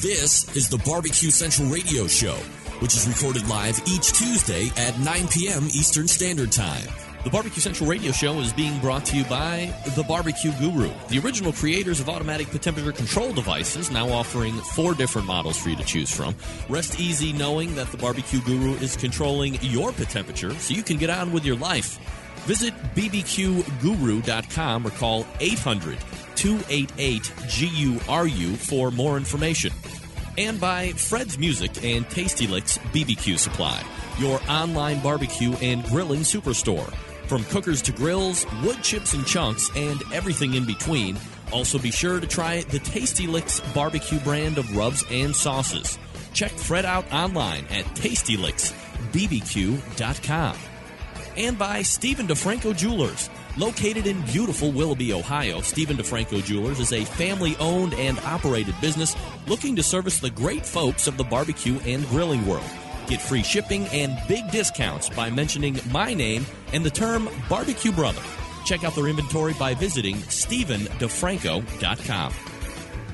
This is the Barbecue Central Radio Show, which is recorded live each Tuesday at 9 p.m. Eastern Standard Time. The Barbecue Central Radio Show is being brought to you by The Barbecue Guru, the original creators of automatic temperature control devices, now offering 4 different models for you to choose from. Rest easy knowing that The Barbecue Guru is controlling your temperature so you can get on with your life. Visit bbqguru.com or call 800-288-GURU for more information. And by Fred's Music and Tasty Licks BBQ Supply, your online barbecue and grilling superstore. From cookers to grills, wood chips and chunks, and everything in between. Also be sure to try the Tasty Licks barbecue brand of rubs and sauces. Check Fred out online at tastylicksbbq.com. And by Stephen DeFranco Jewelers. Located in beautiful Willoughby, Ohio, Stephen DeFranco Jewelers is a family-owned and operated business looking to service the great folks of the barbecue and grilling world. Get free shipping and big discounts by mentioning my name and the term Barbecue Brother. Check out their inventory by visiting StephenDeFranco.com.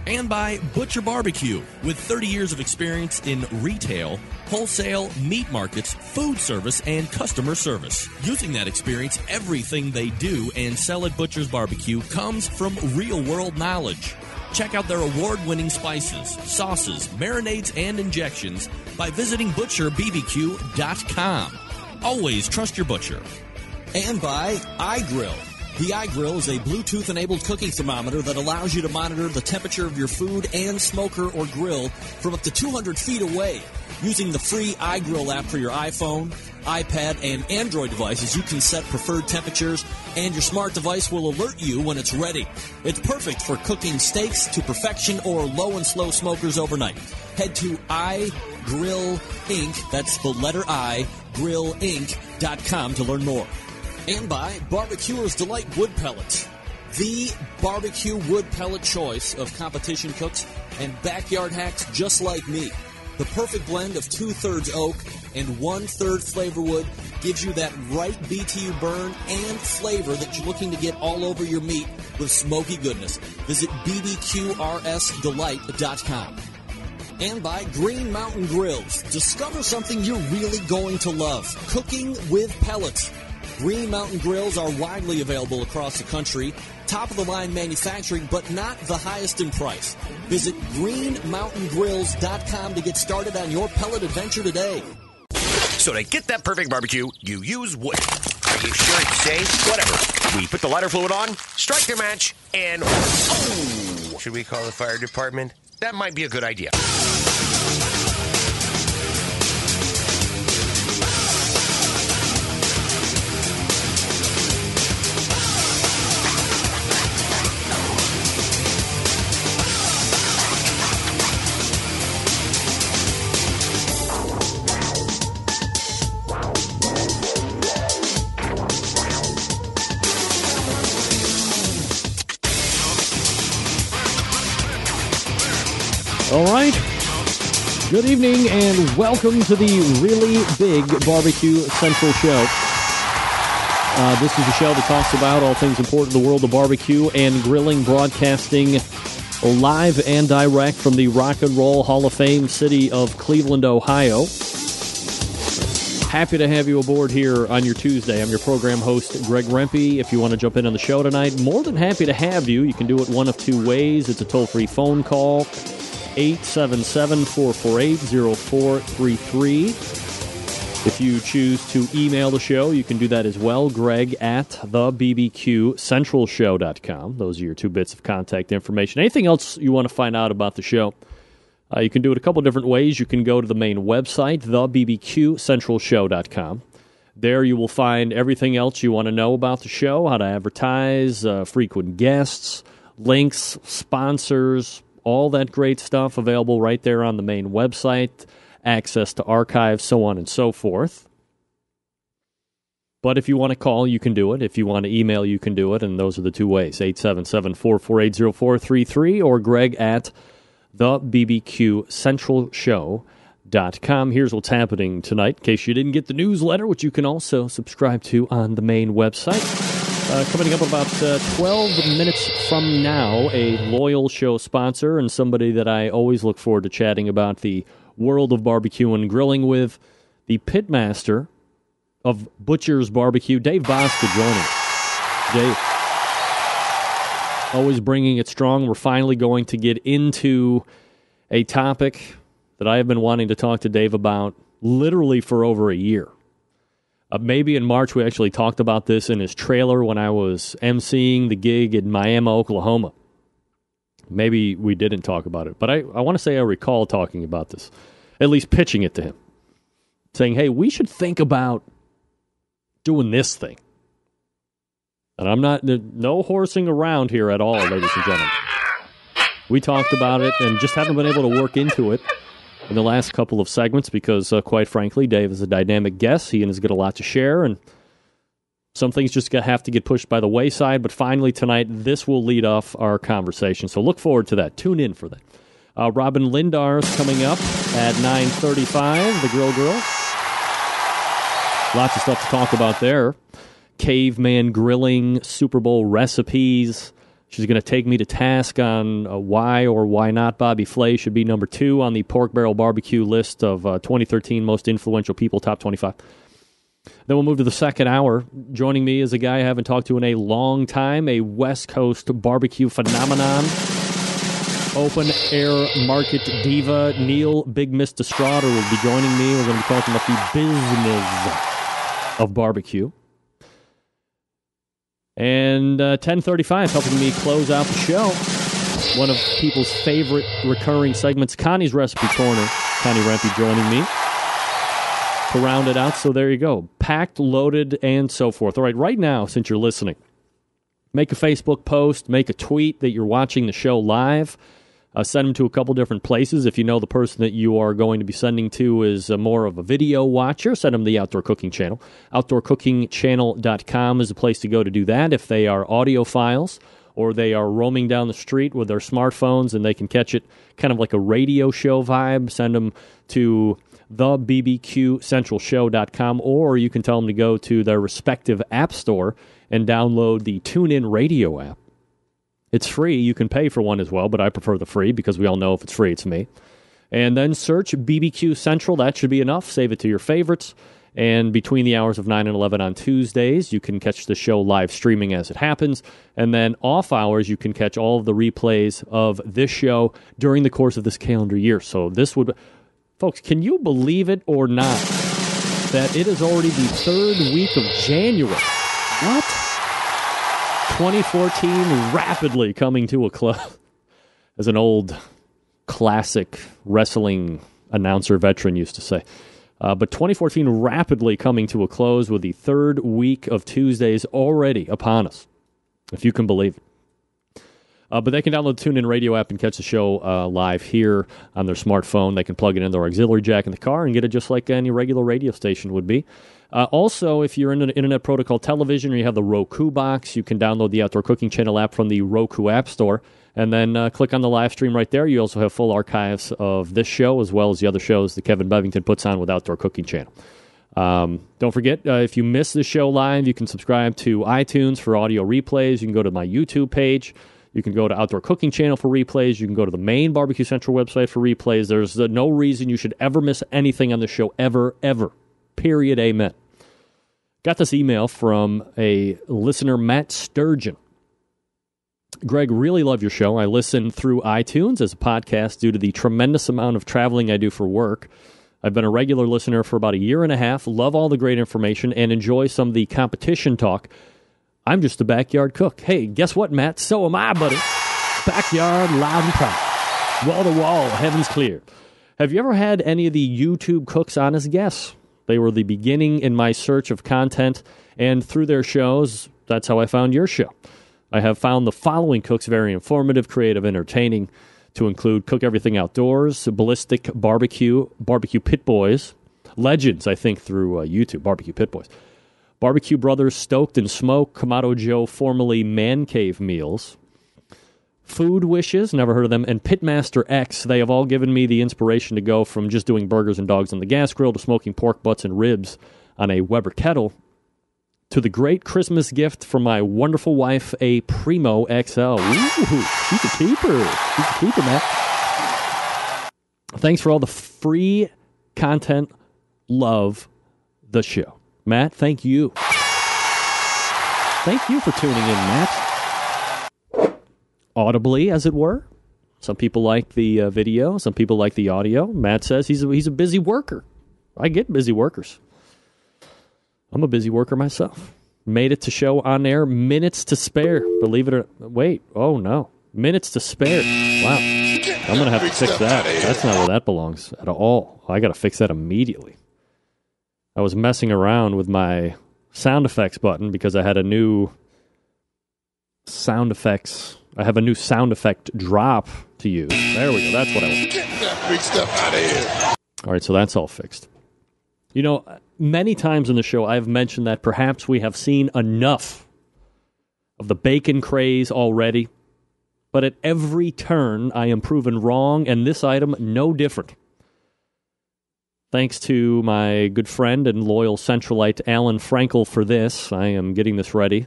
And by Butcher Barbecue, with 30 years of experience in retail, wholesale, meat markets, food service, and customer service. Using that experience, everything they do and sell at Butcher's Barbecue comes from real-world knowledge. Check out their award-winning spices, sauces, marinades, and injections by visiting ButcherBBQ.com. Always trust your butcher. And by iGrill. The iGrill is a Bluetooth-enabled cooking thermometer that allows you to monitor the temperature of your food and smoker or grill from up to 200 feet away. Using the free iGrill app for your iPhone, iPad, and Android devices, you can set preferred temperatures, and your smart device will alert you when it's ready. It's perfect for cooking steaks to perfection or low and slow smokers overnight. Head to iGrill Inc., that's the letter I, grillinc.com to learn more. And by Barbecuer's Delight Wood Pellets, the barbecue wood pellet choice of competition cooks and backyard hacks just like me. The perfect blend of 2/3 oak and 1/3 flavor wood gives you that right BTU burn and flavor that you're looking to get all over your meat with smoky goodness. Visit bbqrsdelight.com. And by Green Mountain Grills. Discover something you're really going to love. Cooking with pellets. Green Mountain Grills are widely available across the country. Top-of-the-line manufacturing, but not the highest in price. Visit greenmountaingrills.com to get started on your pellet adventure today. So to get that perfect barbecue, you use wood. Are you sure it's safe? Whatever. We put the lighter fluid on, strike the match, and... Oh! Should we call the fire department? That might be a good idea. All right. Good evening and welcome to the Really Big Barbecue Central Show. This is the show that talks about all things important in the world of barbecue and grilling, broadcasting live and direct from the Rock and Roll Hall of Fame city of Cleveland, Ohio. Happy to have you aboard here on your Tuesday. I'm your program host, Greg Rempe. If you want to jump in on the show tonight, more than happy to have you. You can do it one of two ways. It's a toll-free phone call. 877-448-0433. If you choose to email the show, you can do that as well. Greg at thebbqcentralshow.com. Those are your 2 bits of contact information. Anything else you want to find out about the show, you can do it a couple different ways. You can go to the main website, thebbqcentralshow.com. There you will find everything else you want to know about the show, how to advertise, frequent guests, links, sponsors, all that great stuff available right there on the main website, access to archives, so on and so forth. But if you want to call, you can do it. If you want to email, you can do it, and those are the 2 ways, 877-448-0433 or Greg at thebbqcentralshow.com. Here's what's happening tonight, in case you didn't get the newsletter, which you can also subscribe to on the main website. Coming up about 12 minutes from now, a loyal show sponsor and somebody that I always look forward to chatting about the world of barbecue and grilling with, the pitmaster of Butcher's Barbecue, Dave Bouska, joining us. Dave, always bringing it strong. We're finally going to get into a topic that I have been wanting to talk to Dave about literally for over a year. Maybe in March we actually talked about this in his trailer when I was emceeing the gig in Miami, Oklahoma. Maybe we didn't talk about it, but I want to say I recall talking about this, at least pitching it to him, saying, hey, we should think about doing this thing. And I'm not, no horsing around here at all, ladies and gentlemen. We talked about it and just haven't been able to work into it in the last couple of segments because, quite frankly, Dave is a dynamic guest. He has got a lot to share, and some things just have to get pushed by the wayside. But finally, tonight, this will lead off our conversation. So look forward to that. Tune in for that. Robin Lindar is coming up at 9:35, the Grill Girl. Lots of stuff to talk about there. Caveman grilling, Super Bowl recipes. She's going to take me to task on why or why not Bobby Flay should be number 2 on the Pork Barrel Barbecue list of 2013 most influential people, top 25. Then we'll move to the second hour. Joining me is a guy I haven't talked to in a long time, a West Coast barbecue phenomenon, open air market diva, Neil Big Mr. Straughter will be joining me. We're going to be talking about the business of barbecue. And 10:35, helping me close out the show, one of people's favorite recurring segments, Connie's Recipe Corner. Connie Rempe joining me to round it out. So there you go. Packed, loaded, and so forth. All right, right now, since you're listening, make a Facebook post, make a tweet that you're watching the show live. Send them to a couple different places. If you know the person that you are going to be sending to is more of a video watcher, send them the Outdoor Cooking Channel. OutdoorCookingChannel.com is a place to go to do that. If they are audiophiles or they are roaming down the street with their smartphones and they can catch it kind of like a radio show vibe, send them to thebbqcentralshow.com, or you can tell them to go to their respective app store and download the TuneIn Radio app. It's free. You can pay for one as well, but I prefer the free because we all know if it's free, it's me. And then search BBQ Central. That should be enough. Save it to your favorites. And between the hours of 9 and 11 on Tuesdays, you can catch the show live streaming as it happens. And then off hours, you can catch all of the replays of this show during the course of this calendar year. So this would... Folks, can you believe it or not that it is already the 3rd week of January? What? 2014 rapidly coming to a close. As an old classic wrestling announcer veteran used to say. But 2014 rapidly coming to a close with the 3rd week of Tuesdays already upon us, if you can believe it. But they can download the TuneIn Radio app and catch the show live here on their smartphone. They can plug it in their auxiliary jack in the car and get it just like any regular radio station would be. Also, if you're into the Internet Protocol television or you have the Roku box, you can download the Outdoor Cooking Channel app from the Roku App Store and then click on the live stream right there. You also have full archives of this show as well as the other shows that Kevin Bevington puts on with Outdoor Cooking Channel. Don't forget, if you miss the show live, you can subscribe to iTunes for audio replays. You can go to my YouTube page. You can go to Outdoor Cooking Channel for replays. You can go to the main Barbecue Central website for replays. There's no reason you should ever miss anything on the show, ever, ever. Period. Amen. Got this email from a listener, Matt Sturgeon. Greg, really love your show. I listen through iTunes as a podcast due to the tremendous amount of traveling I do for work. I've been a regular listener for about a year and a half, love all the great information, and enjoy some of the competition talk. I'm just a backyard cook. Hey, guess what, Matt? So am I, buddy. Backyard, loud and proud. Wall to wall, heaven's clear. Have you ever had any of the YouTube cooks on as guests? They were the beginning in my search of content, and through their shows, that's how I found your show. I have found the following cooks very informative, creative, entertaining, to include Cook Everything Outdoors, Ballistic Barbecue, Barbecue Pit Boys, Legends, I think, through YouTube, Barbecue Pit Boys, Barbecue Brothers, Stoked and Smoke, Kamado Joe, formerly Man Cave Meals, Food Wishes, never heard of them, and Pitmaster X. They have all given me the inspiration to go from just doing burgers and dogs on the gas grill to smoking pork butts and ribs on a Weber kettle to the great Christmas gift from my wonderful wife, a Primo XL. Ooh, she's a keeper. She's a keeper, Matt. Thanks for all the free content. Love the show. Matt, thank you. Thank you for tuning in, Matt. Audibly, as it were. Some people like the video. Some people like the audio. Matt says he's a busy worker. I get busy workers. I'm a busy worker myself. Made it to show on air. Minutes to spare. Believe it or wait. Oh, no. Minutes to spare. Wow. I'm going to have to fix that. That's not where that belongs at all. I got to fix that immediately. I was messing around with my sound effects button because I had a new sound effects. I have a new sound effect drop to use. There we go. That's what I want. Get that big stuff out of here. All right, so that's all fixed. You know, many times in the show, I've mentioned that perhaps we have seen enough of the bacon craze already, but at every turn, I am proven wrong, and this item, no different. Thanks to my good friend and loyal Centralite, Alan Frankel, for this. I am getting this ready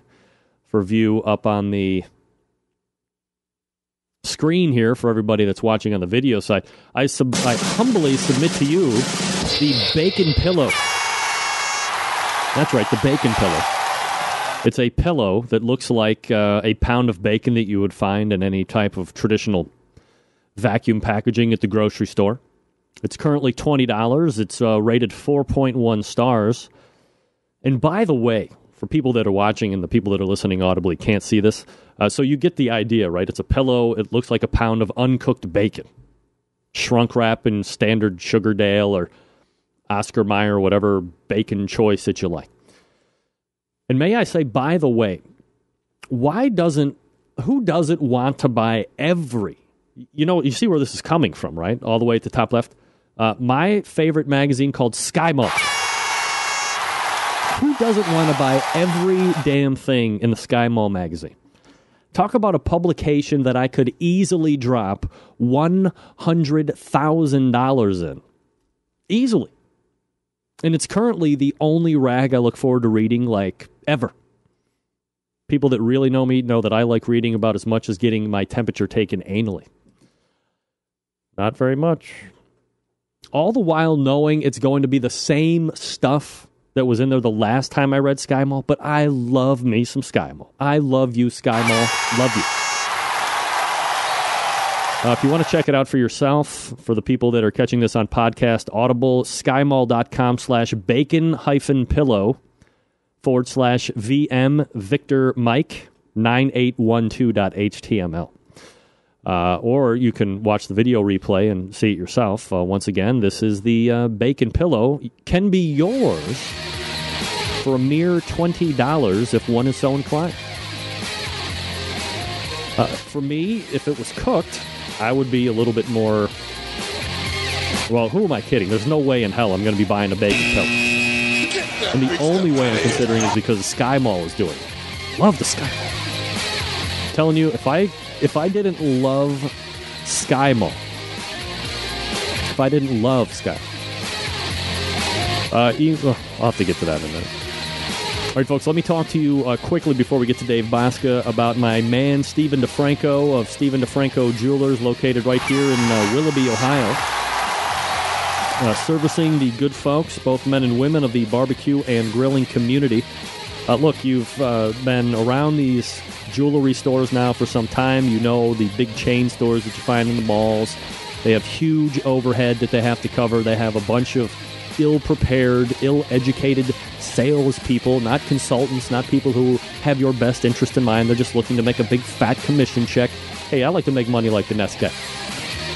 for view up on the screen here for everybody that's watching on the video side. I humbly submit to you the bacon pillow. That's right, the bacon pillow. It's a pillow that looks like a pound of bacon that you would find in any type of traditional vacuum packaging at the grocery store. It's currently $20. It's rated 4.1 stars. And by the way, for people that are watching and the people that are listening audibly can't see this, so you get the idea, right? It's a pillow. It looks like a pound of uncooked bacon. Shrunk wrap in standard Sugardale or Oscar Mayer, whatever bacon choice that you like. And may I say, by the way, who doesn't want to buy every, you see where this is coming from, right? All the way at the top left. My favorite magazine called Sky Mall. Who doesn't want to buy every damn thing in the Sky Mall magazine? Talk about a publication that I could easily drop $100,000 in. Easily. And it's currently the only rag I look forward to reading, like, ever. People that really know me know that I like reading about as much as getting my temperature taken anally. Not very much. All the while knowing it's going to be the same stuff that was in there the last time I read Sky Mall, but I love me some Sky Mall. I love you, Sky Mall. Love you. If you want to check it out for yourself, for the people that are catching this on podcast, Audible, skymall.com/bacon-pillow /VM Victor Mike 9812.html. Or you can watch the video replay and see it yourself. Once again, this is the bacon pillow. It can be yours for a mere $20 if one is so inclined. For me, if it was cooked, I would be a little bit more... Well, who am I kidding? There's no way in hell I'm going to be buying a bacon pillow. And the only way I'm considering is because Sky Mall is doing it. Love the Sky Mall. I'm telling you, if I didn't love Sky Mall, I'll have to get to that in a minute. All right, folks, let me talk to you quickly before we get to Dave Bosca about my man, Stephen DeFranco of Stephen DeFranco Jewelers, located right here in Willoughby, Ohio. Servicing the good folks, both men and women of the barbecue and grilling community. Look, you've been around these jewelry stores now for some time. You know the big chain stores that you find in the malls. They have huge overhead that they have to cover. They have a bunch of ill-prepared, ill-educated salespeople, not consultants, not people who have your best interest in mind. They're just looking to make a big fat commission check. Hey, I like to make money like the next guy.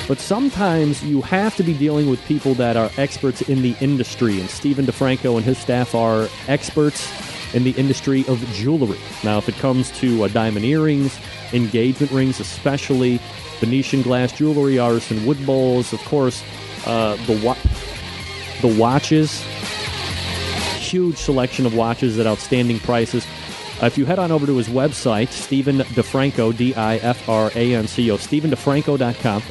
But sometimes you have to be dealing with people that are experts in the industry, and Stephen DeFranco and his staff are experts in the industry of jewelry. Now, if it comes to diamond earrings, engagement rings especially, Venetian glass jewelry, artisan wood bowls, of course, the watches, huge selection of watches at outstanding prices. If you head on over to his website, Stephen DeFranco, DIFRANCO, StephenDeFranco.com,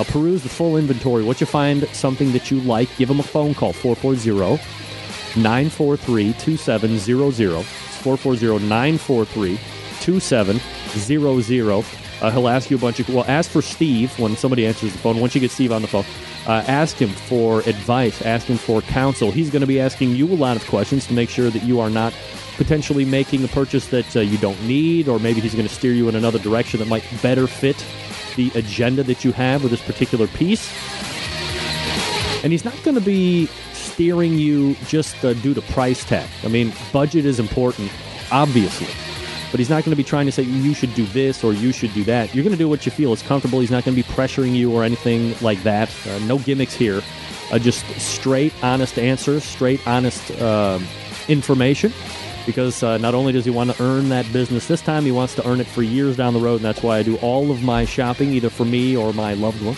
peruse the full inventory. Once you find something that you like, give him a phone call, 440-943-2700. It's 440-943-2700. He'll ask you a bunch of... Well, ask for Steve when somebody answers the phone. Once you get Steve on the phone, ask him for advice. Ask him for counsel. He's going to be asking you a lot of questions to make sure that you are not potentially making a purchase that you don't need, or maybe he's going to steer you in another direction that might better fit the agenda that you have with this particular piece. And he's not going to be steering you just due to price tag. I mean, budget is important, obviously. But he's not going to be trying to say, you should do this or you should do that. You're going to do what you feel is comfortable. He's not going to be pressuring you or anything like that. No gimmicks here. Just straight, honest answers, straight, honest information. Because not only does he want to earn that business this time, he wants to earn it for years down the road. And that's why I do all of my shopping, either for me or my loved one,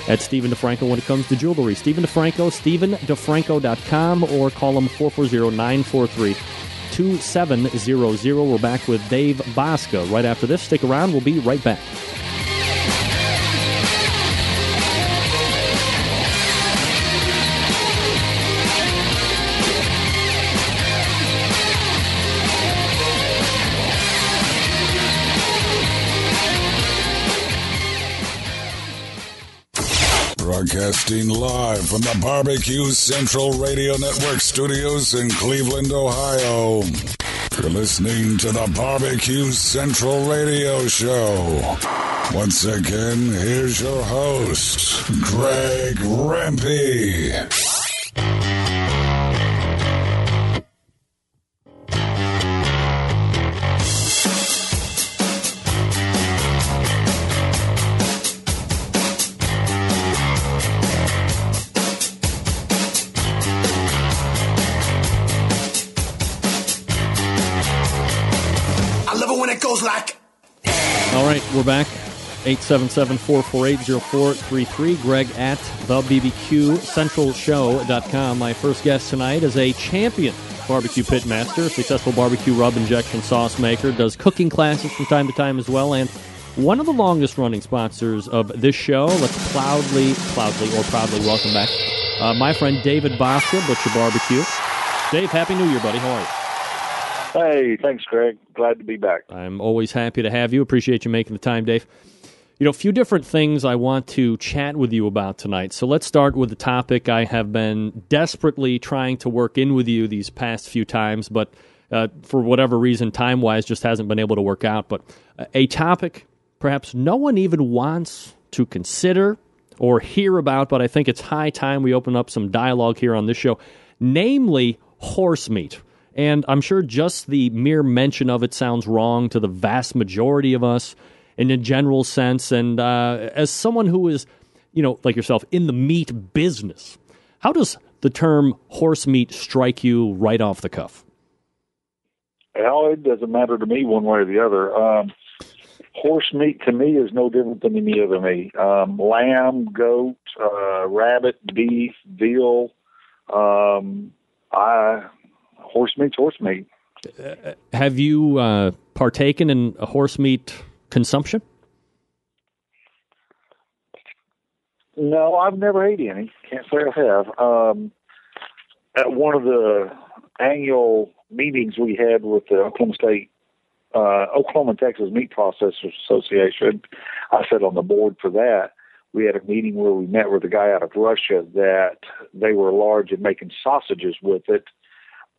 at Stephen DeFranco when it comes to jewelry. Stephen DeFranco, StephenDeFranco.com, or call him 440-943-2700. We're back with Dave Bosca right after this. Stick around. We'll be right back. Broadcasting live from the Barbecue Central Radio Network studios in Cleveland, Ohio. You're listening to the Barbecue Central Radio Show. Once again, here's your host, Greg Rempe. All right, we're back. 877-448-0433. Greg at thebbqcentralshow.com. My first guest tonight is a champion barbecue pit master, successful barbecue rub injection sauce maker, does cooking classes from time to time as well, and one of the longest-running sponsors of this show. Let's proudly welcome back my friend David Bosca, Butcher Barbecue. Dave, Happy New Year, buddy. How are you? Hey, thanks, Greg. Glad to be back. I'm always happy to have you. Appreciate you making the time, Dave. You know, a few different things I want to chat with you about tonight. So let's start with the topic I have been desperately trying to work in with you these past few times, but for whatever reason, time-wise, just hasn't been able to work out. But a topic perhaps no one even wants to consider or hear about, but I think it's high time we open up some dialogue here on this show, namely horse meat. And I'm sure just the mere mention of it sounds wrong to the vast majority of us in a general sense. And as someone who is, you know, like yourself, in the meat business, how does the term horse meat strike you right off the cuff? Well, it doesn't matter to me one way or the other. Horse meat to me is no different than any other meat. Lamb, goat, rabbit, beef, veal. Horse meat's horse meat. Have you partaken in a horse meat consumption? No, I've never ate any. Can't say I have. At one of the annual meetings we had with the Oklahoma and Texas Meat Processors Association, I sat on the board for that. We had a meeting where we met with a guy out of Russia that they were large in making sausages with it.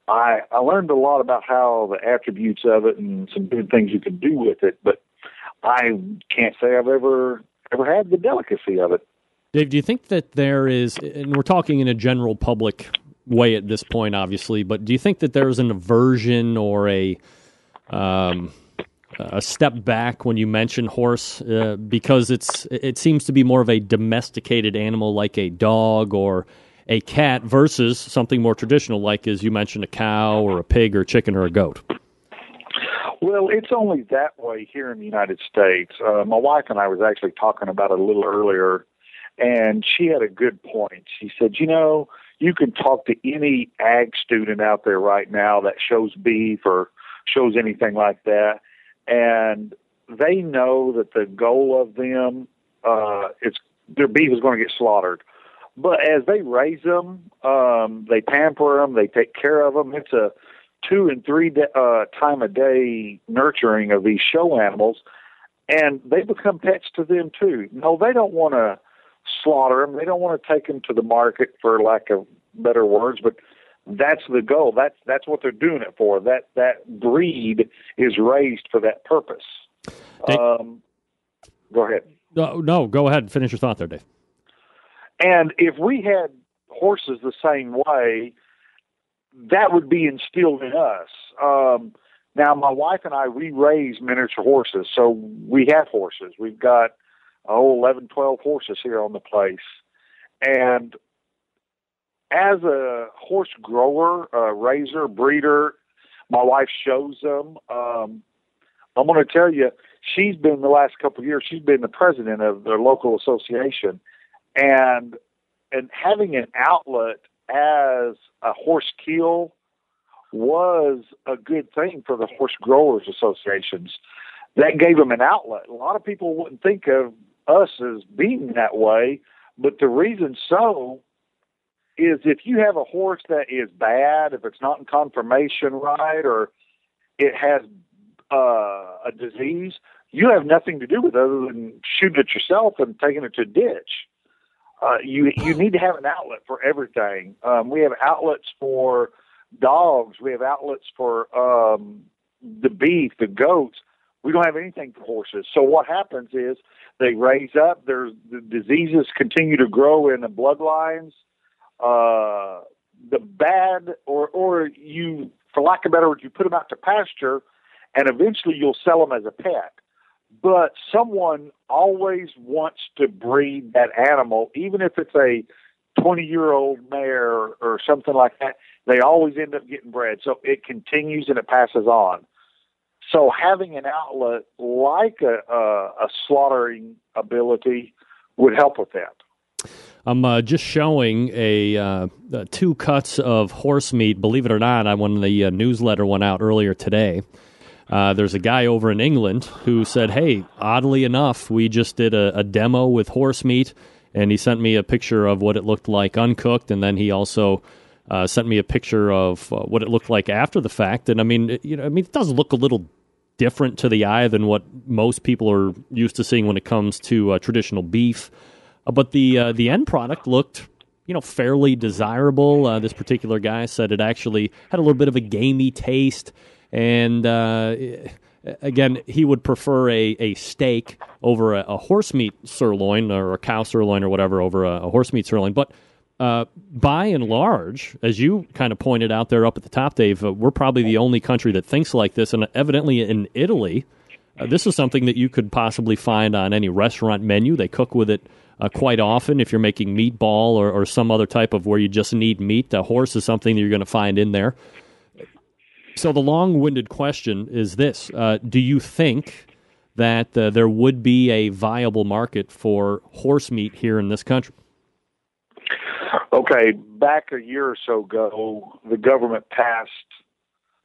I learned a lot about how the attributes of it and some good things you can do with it, but I can't say I've ever had the delicacy of it. Dave, do you think that there is, and we're talking in a general public way at this point, obviously, but do you think that there's an aversion or a step back when you mention horse because it seems to be more of a domesticated animal like a dog or a cat versus something more traditional, like, as you mentioned, a cow or a pig or a chicken or a goat? Well, it's only that way here in the United States. My wife and I was actually talking about it a little earlier, and she had a good point. She said, you know, you can talk to any ag student out there right now that shows beef or shows anything like that, and they know that the goal of them, their beef is going to get slaughtered. But as they raise them, they pamper them, they take care of them. It's a 2 and 3 time a day nurturing of these show animals, and they become pets to them too. No, they don't want to slaughter them. They don't want to take them to the market, for lack of better words, but that's the goal. That's what they're doing it for. That breed is raised for that purpose. Go ahead. No, go ahead. Finish your thought there, Dave. And if we had horses the same way, that would be instilled in us. Now, my wife and I, we raise miniature horses, so we have horses. We've got 11, 12 horses here on the place. And as a horse grower, raiser, breeder, my wife shows them. I'm going to tell you, she's been the last couple of years, she's been the president of their local association. And having an outlet as a horse kill was a good thing for the horse growers associations. That gave them an outlet. A lot of people wouldn't think of us as being that way, but the reason so is if you have a horse that is bad, if it's not in conformation right, or it has a disease, you have nothing to do with it other than shooting it yourself and taking it to a ditch. You need to have an outlet for everything. We have outlets for dogs. We have outlets for the beef, the goats. We don't have anything for horses. So what happens is they raise up. The diseases continue to grow in the bloodlines. The bad, or you, for lack of a better word, you put them out to pasture, and eventually you'll sell them as a pet. But someone always wants to breed that animal, even if it's a 20-year-old mare or something like that. They always end up getting bred. So it continues and it passes on. So having an outlet like a slaughtering ability would help with that. I'm just showing a 2 cuts of horse meat. Believe it or not, when the newsletter went out earlier today, there's a guy over in England who said, hey, oddly enough, we just did a demo with horse meat, and he sent me a picture of what it looked like uncooked, and then he also sent me a picture of what it looked like after the fact. And it does look a little different to the eye than what most people are used to seeing when it comes to traditional beef. But the end product looked, fairly desirable. This particular guy said it actually had a little bit of a gamey taste. And again, he would prefer a steak over a horse meat sirloin or a cow sirloin or whatever over a horse meat sirloin. But by and large, as you kind of pointed out there up at the top, Dave, we're probably the only country that thinks like this. And evidently in Italy, this is something that you could possibly find on any restaurant menu. They cook with it quite often. If you're making meatball or some other type of where you just need meat, a horse is something that you're going to find in there. So the long-winded question is this. Do you think that there would be a viable market for horse meat here in this country? Okay, back a year or so ago, the government passed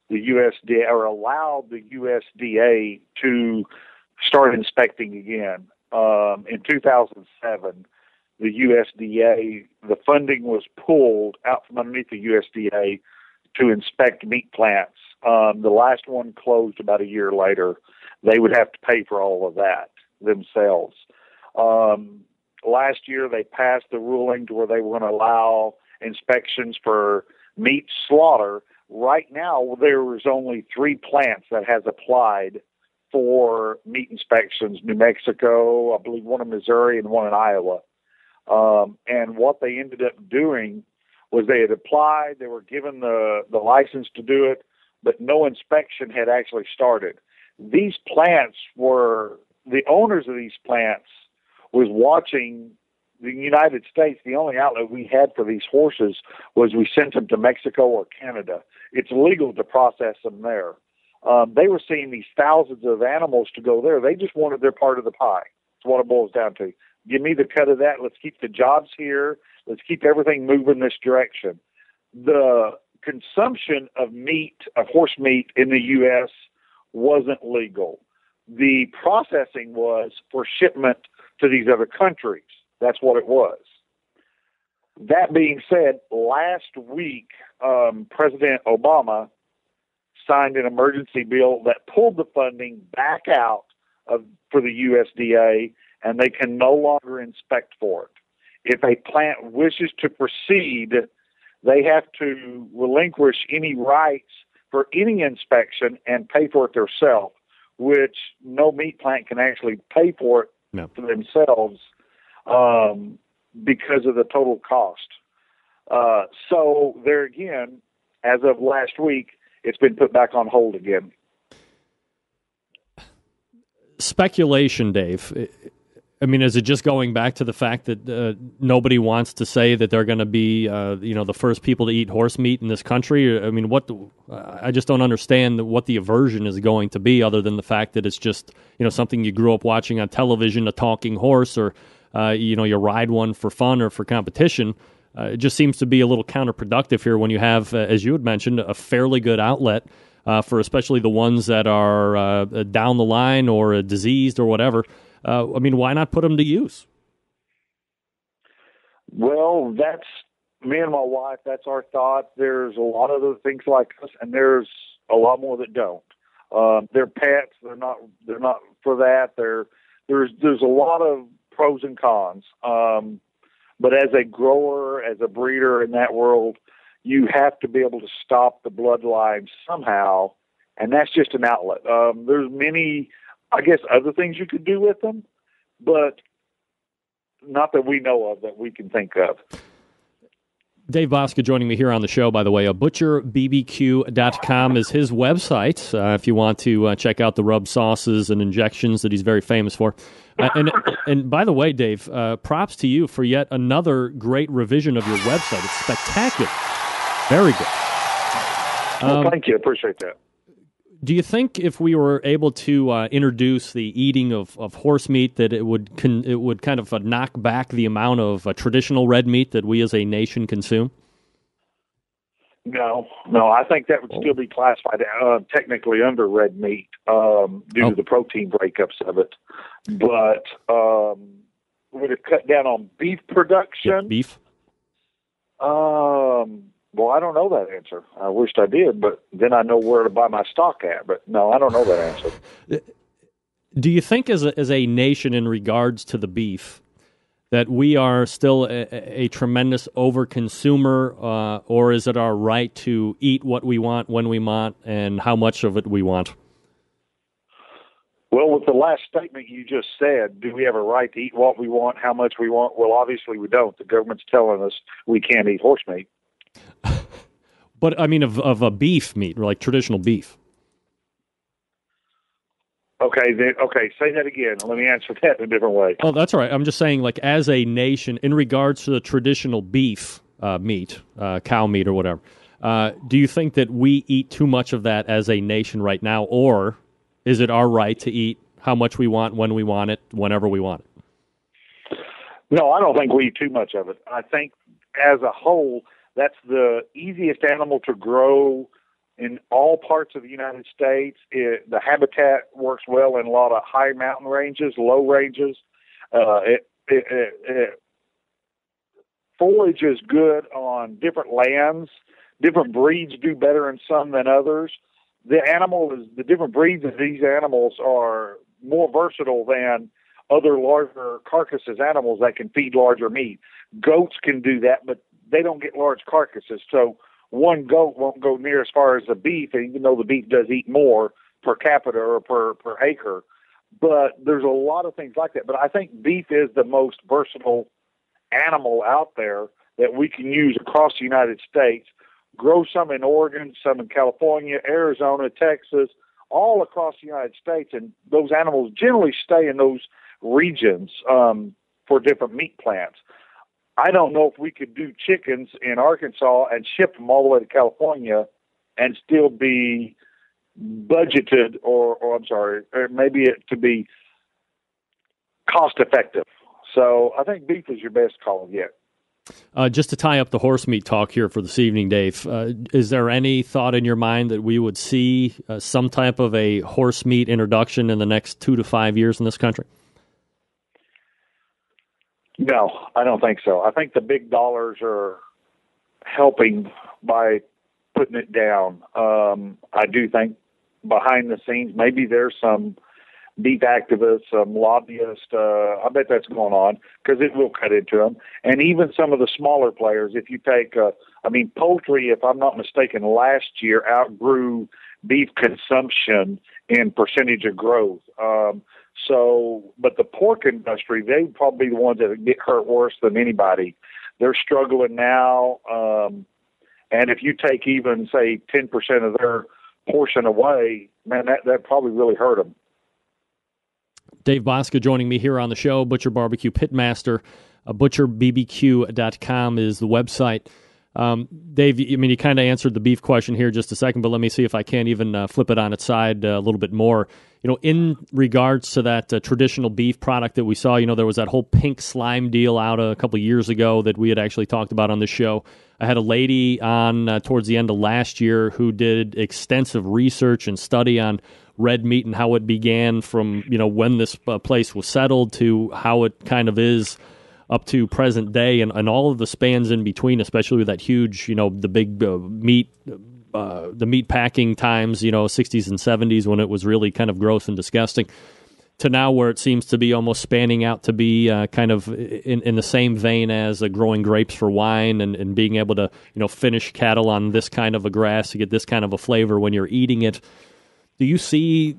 the USDA, or allowed the USDA to start inspecting again. In 2007, the USDA, the funding was pulled out from underneath the USDA to inspect meat plants. The last one closed about a year later. They would have to pay for all of that themselves. Last year, they passed the ruling to where they were going to allow inspections for meat slaughter. Right now, there was only 3 plants that has applied for meat inspections: New Mexico, I believe one in Missouri, and one in Iowa. And what they ended up doing was they had applied, they were given the license to do it, but no inspection had actually started. These plants were, the owners of these plants was watching the United States. The only outlet we had for these horses was we sent them to Mexico or Canada. It's legal to process them there. They were seeing these thousands of animals to go there. They just wanted their part of the pie. That's what it boils down to. Give me the cut of that. Let's keep the jobs here. Let's keep everything moving this direction. The consumption of meat, of horse meat in the U.S. wasn't legal. The processing was for shipment to these other countries. That's what it was. That being said, last week, President Obama signed an emergency bill that pulled the funding back out for the USDA, and they can no longer inspect for it. If a plant wishes to proceed, they have to relinquish any rights for any inspection and pay for it themselves, which no meat plant can actually pay for it for themselves because of the total cost. So there again, as of last week, it's been put back on hold again. Speculation, Dave. I mean, is it just going back to the fact that nobody wants to say that they're going to be, the first people to eat horse meat in this country? I mean, I just don't understand what the aversion is going to be, other than the fact that it's just, something you grew up watching on television, a talking horse, or you ride one for fun or for competition. It just seems to be a little counterproductive here when you have, as you had mentioned, a fairly good outlet for especially the ones that are down the line or diseased or whatever. Why not put them to use? Well, that's me and my wife. That's our thought. There's a lot of other things like us, and there's a lot more that don't. They're pets. They're not for that. There's a lot of pros and cons. But as a grower, as a breeder in that world, you have to be able to stop the bloodline somehow, and that's just an outlet. There's many, I guess, other things you could do with them, but not that we know of that we can think of. Dave Bouska joining me here on the show, by the way. ButcherBBQ.com is his website if you want to check out the rub sauces and injections that he's very famous for. And by the way, Dave, props to you for yet another great revision of your website. It's spectacular. Very good. Well, thank you. Appreciate that. Do you think if we were able to introduce the eating of horse meat, that it would kind of knock back the amount of traditional red meat that we as a nation consume? No. I think that would still be classified technically under red meat due to the protein breakups of it. But would it cut down on beef production? Yeah, beef. Well, I don't know that answer. I wished I did, but then I know where to buy my stock at. But no, I don't know that answer. Do you think as a nation, in regards to the beef, that we are still a tremendous overconsumer, or is it our right to eat what we want, when we want, and how much of it we want? Well, with the last statement you just said, do we have a right to eat what we want, how much we want? Well, obviously we don't. The government's telling us we can't eat horse meat. But, I mean, of a beef meat, like traditional beef. Okay, say that again. Let me answer that in a different way. Oh, that's all right. I'm just saying, like, as a nation, in regards to the traditional beef meat, cow meat or whatever, do you think that we eat too much of that as a nation right now, or is it our right to eat how much we want, when we want it, whenever we want it? No, I don't think we eat too much of it. I think as a whole, that's the easiest animal to grow in all parts of the United States. The habitat works well in a lot of high mountain ranges, low ranges. Forage is good on different lands. Different breeds do better in some than others. The different breeds of these animals are more versatile than other larger carcasses animals that can feed larger meat. Goats can do that, but they don't get large carcasses. So one goat won't go near as far as the beef, even though the beef does eat more per capita or per acre. But there's a lot of things like that. But I think beef is the most versatile animal out there that we can use across the United States. Grow some in Oregon, some in California, Arizona, Texas, all across the United States. And those animals generally stay in those regions for different meat plants. I don't know if we could do chickens in Arkansas and ship them all the way to California and still be budgeted or maybe it to be cost effective. So I think beef is your best call yet. Just to tie up the horse meat talk here for this evening, Dave, is there any thought in your mind that we would see some type of a horse meat introduction in the next 2 to 5 years in this country? No, I don't think so. I think the big dollars are helping by putting it down. I do think behind the scenes, maybe there's some beef activists, some lobbyists. I bet that's going on because it will cut into them. And even some of the smaller players, if you take, poultry, if I'm not mistaken, last year outgrew beef consumption in percentage of growth. But the pork industry, they probably the ones that get hurt worse than anybody. They're struggling now. And if you take even, say, 10% of their portion away, man, that probably really hurt them. Dave Bosca joining me here on the show, Butcher Barbecue Pitmaster. ButcherBBQ.com is the website. Dave, you kind of answered the beef question here just a second, but let me see if I can't even flip it on its side a little bit more. In regards to that traditional beef product that we saw, there was that whole pink slime deal out a couple of years ago that we had actually talked about on the show. I had a lady on towards the end of last year who did extensive research and study on red meat and how it began from, when this place was settled to how it kind of is up to present day and all of the spans in between, especially with that huge, the big meat packing times, 60s and 70s when it was really kind of gross and disgusting, to now where it seems to be almost spanning out to be kind of in the same vein as growing grapes for wine and being able to, finish cattle on this kind of a grass to get this kind of a flavor when you're eating it. Do you see,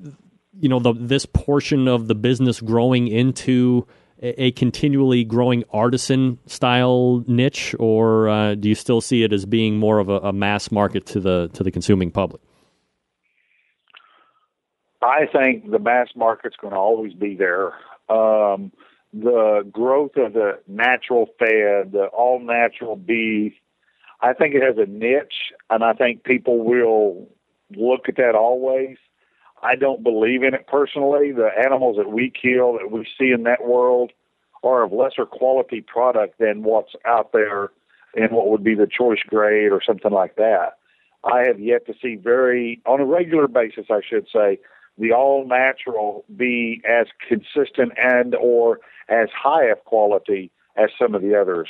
this portion of the business growing into a continually growing artisan-style niche, or do you still see it as being more of a mass market to the consuming public? I think the mass market's going to always be there. The growth of the natural fed, the all-natural beef, I think it has a niche, and I think people will look at that always. I don't believe in it personally. The animals that we kill, that we see in that world, are of lesser quality product than what's out there in what would be the choice grade or something like that. I have yet to see on a regular basis, I should say, the all-natural be as consistent and or as high of quality as some of the others.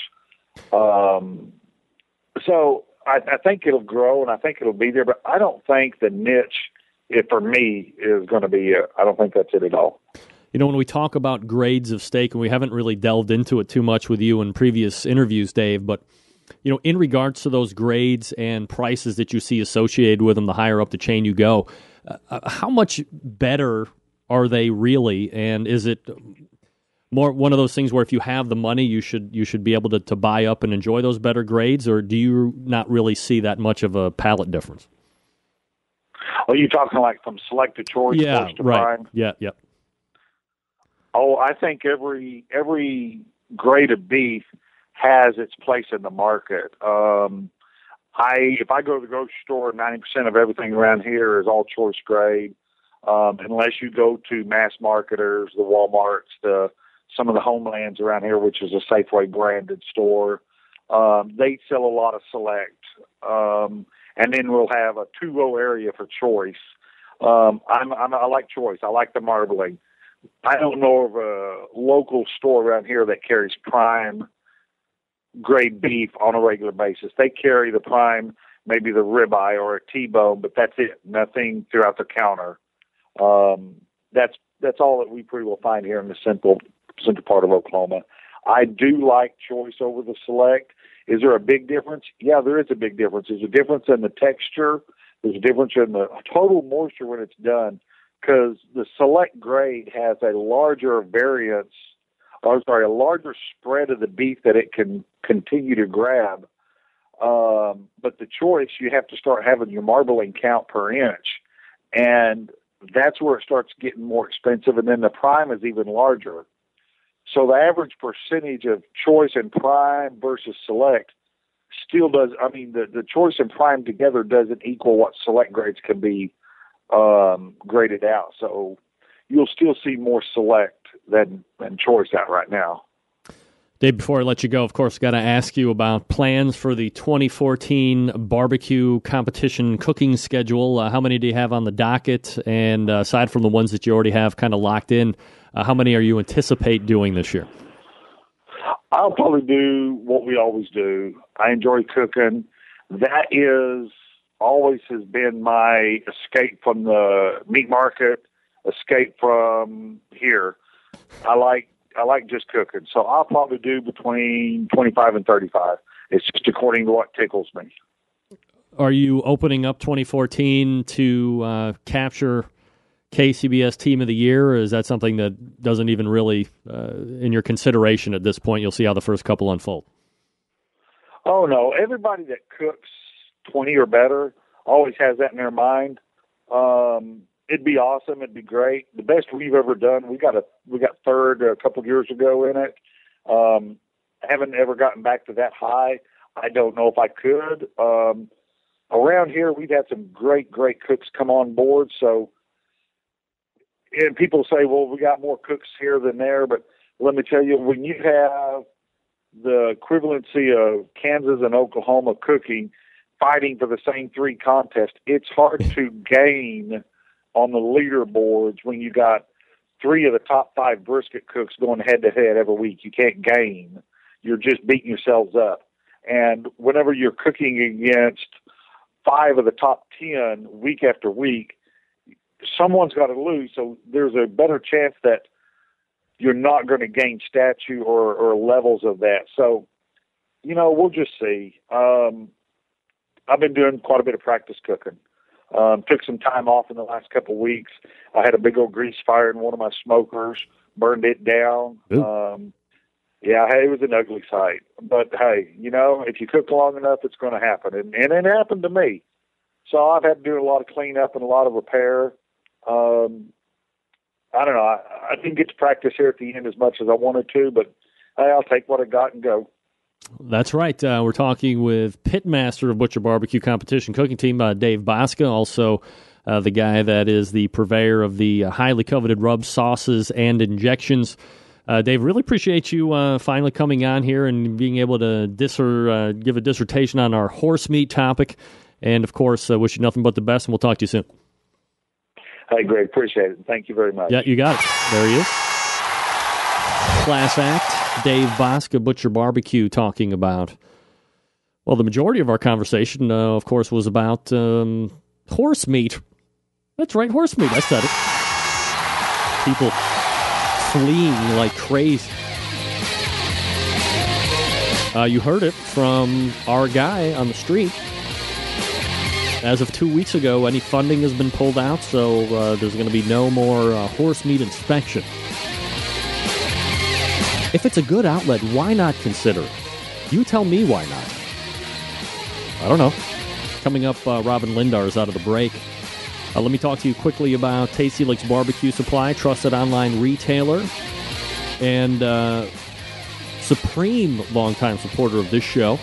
So I think it'll grow and I think it'll be there, but I don't think the niche, for me, is going to be I don't think that's it at all. When we talk about grades of steak, and we haven't really delved into it too much with you in previous interviews, Dave, but, in regards to those grades and prices that you see associated with them, the higher up the chain you go, how much better are they really? And is it more one of those things where if you have the money, you should be able to buy up and enjoy those better grades, or do you not really see that much of a palate difference? Are you talking like from select to choice? Yeah, to right. prime? Yeah. Oh, I think every grade of beef has its place in the market. If I go to the grocery store, 90% of everything around here is all choice grade, unless you go to mass marketers, the Walmarts, some of the Homelands around here, which is a Safeway branded store. They sell a lot of select. And then we'll have a 2-row area for choice. I like choice. I like the marbling. I don't know of a local store around here that carries prime grade beef on a regular basis. They carry the prime, maybe the ribeye or a T-bone, but that's it. Nothing throughout the counter. That's all that we pretty well find here in the central part of Oklahoma. I do like choice over the select. Is there a big difference? Yeah, there is a big difference. There's a difference in the texture. There's a difference in the total moisture when it's done, because the select grade has a larger a larger spread of the beef that it can continue to grab. But the choice, you have to start having your marbling count per inch. And that's where it starts getting more expensive. And then the prime is even larger. So the average percentage of choice and prime versus select still does, the choice and prime together doesn't equal what select grades can be graded out. So you'll still see more select than choice out right now. Dave, before I let you go, of course, got to ask you about plans for the 2014 barbecue competition cooking schedule. How many do you have on the docket? And aside from the ones that you already have kind of locked in, how many are you anticipate doing this year? I'll probably do what we always do. I enjoy cooking. That is always has been my escape from the meat market, escape from here. I like just cooking. So I'll probably do between 25 and 35. It's just according to what tickles me. Are you opening up 2014 to capture KCBS Team of the Year, or is that something that doesn't even really in your consideration at this point? You'll see how the first couple unfold. Oh, no. Everybody that cooks 20 or better always has that in their mind. It'd be awesome. It'd be great. The best we've ever done. We got third a couple of years ago in it. Haven't ever gotten back to that high. I don't know if I could. Around here, we've had some great cooks come on board. So, and people say, well, we got more cooks here than there. But let me tell you, when you have the equivalency of Kansas and Oklahoma cooking, fighting for the same three contests, it's hard to gain on the leaderboards when you got three of the top 5 brisket cooks going head-to-head every week. You can't gain. You're just beating yourselves up. And whenever you're cooking against 5 of the top 10 week after week, someone's got to lose. So there's a better chance that you're not going to gain stature or levels of that. So, we'll just see. I've been doing quite a bit of practice cooking. Took some time off in the last couple of weeks. I had a big old grease fire in one of my smokers, burned it down. It was an ugly sight. But, hey, if you cook long enough, it's going to happen. And it happened to me. So I've had to do a lot of cleanup and a lot of repair. I don't know. I didn't get to practice here at the end as much as I wanted to, but hey, I'll take what I got and go. That's right. We're talking with pitmaster of Butcher Barbecue Competition Cooking Team, Dave Bosca, also the guy that is the purveyor of the highly coveted rubs, sauces, and injections. Dave, really appreciate you finally coming on here and being able to give a dissertation on our horse meat topic. And, of course, wish you nothing but the best, and we'll talk to you soon. Hey, Greg, appreciate it. Thank you very much. Yeah, you got it. There he is. Class act, Dave Bosca, Butcher Barbecue, talking about, well, the majority of our conversation, of course, was about horse meat. That's right, horse meat. I said it. People fleeing like crazy. You heard it from our guy on the street. As of 2 weeks ago, any funding has been pulled out, so there's going to be no more horse meat inspection. If it's a good outlet, why not consider it? You tell me why not. I don't know. Coming up, Robin Lindar is out of the break. Let me talk to you quickly about Tasty Licks Barbecue Supply, trusted online retailer, and supreme longtime supporter of this show.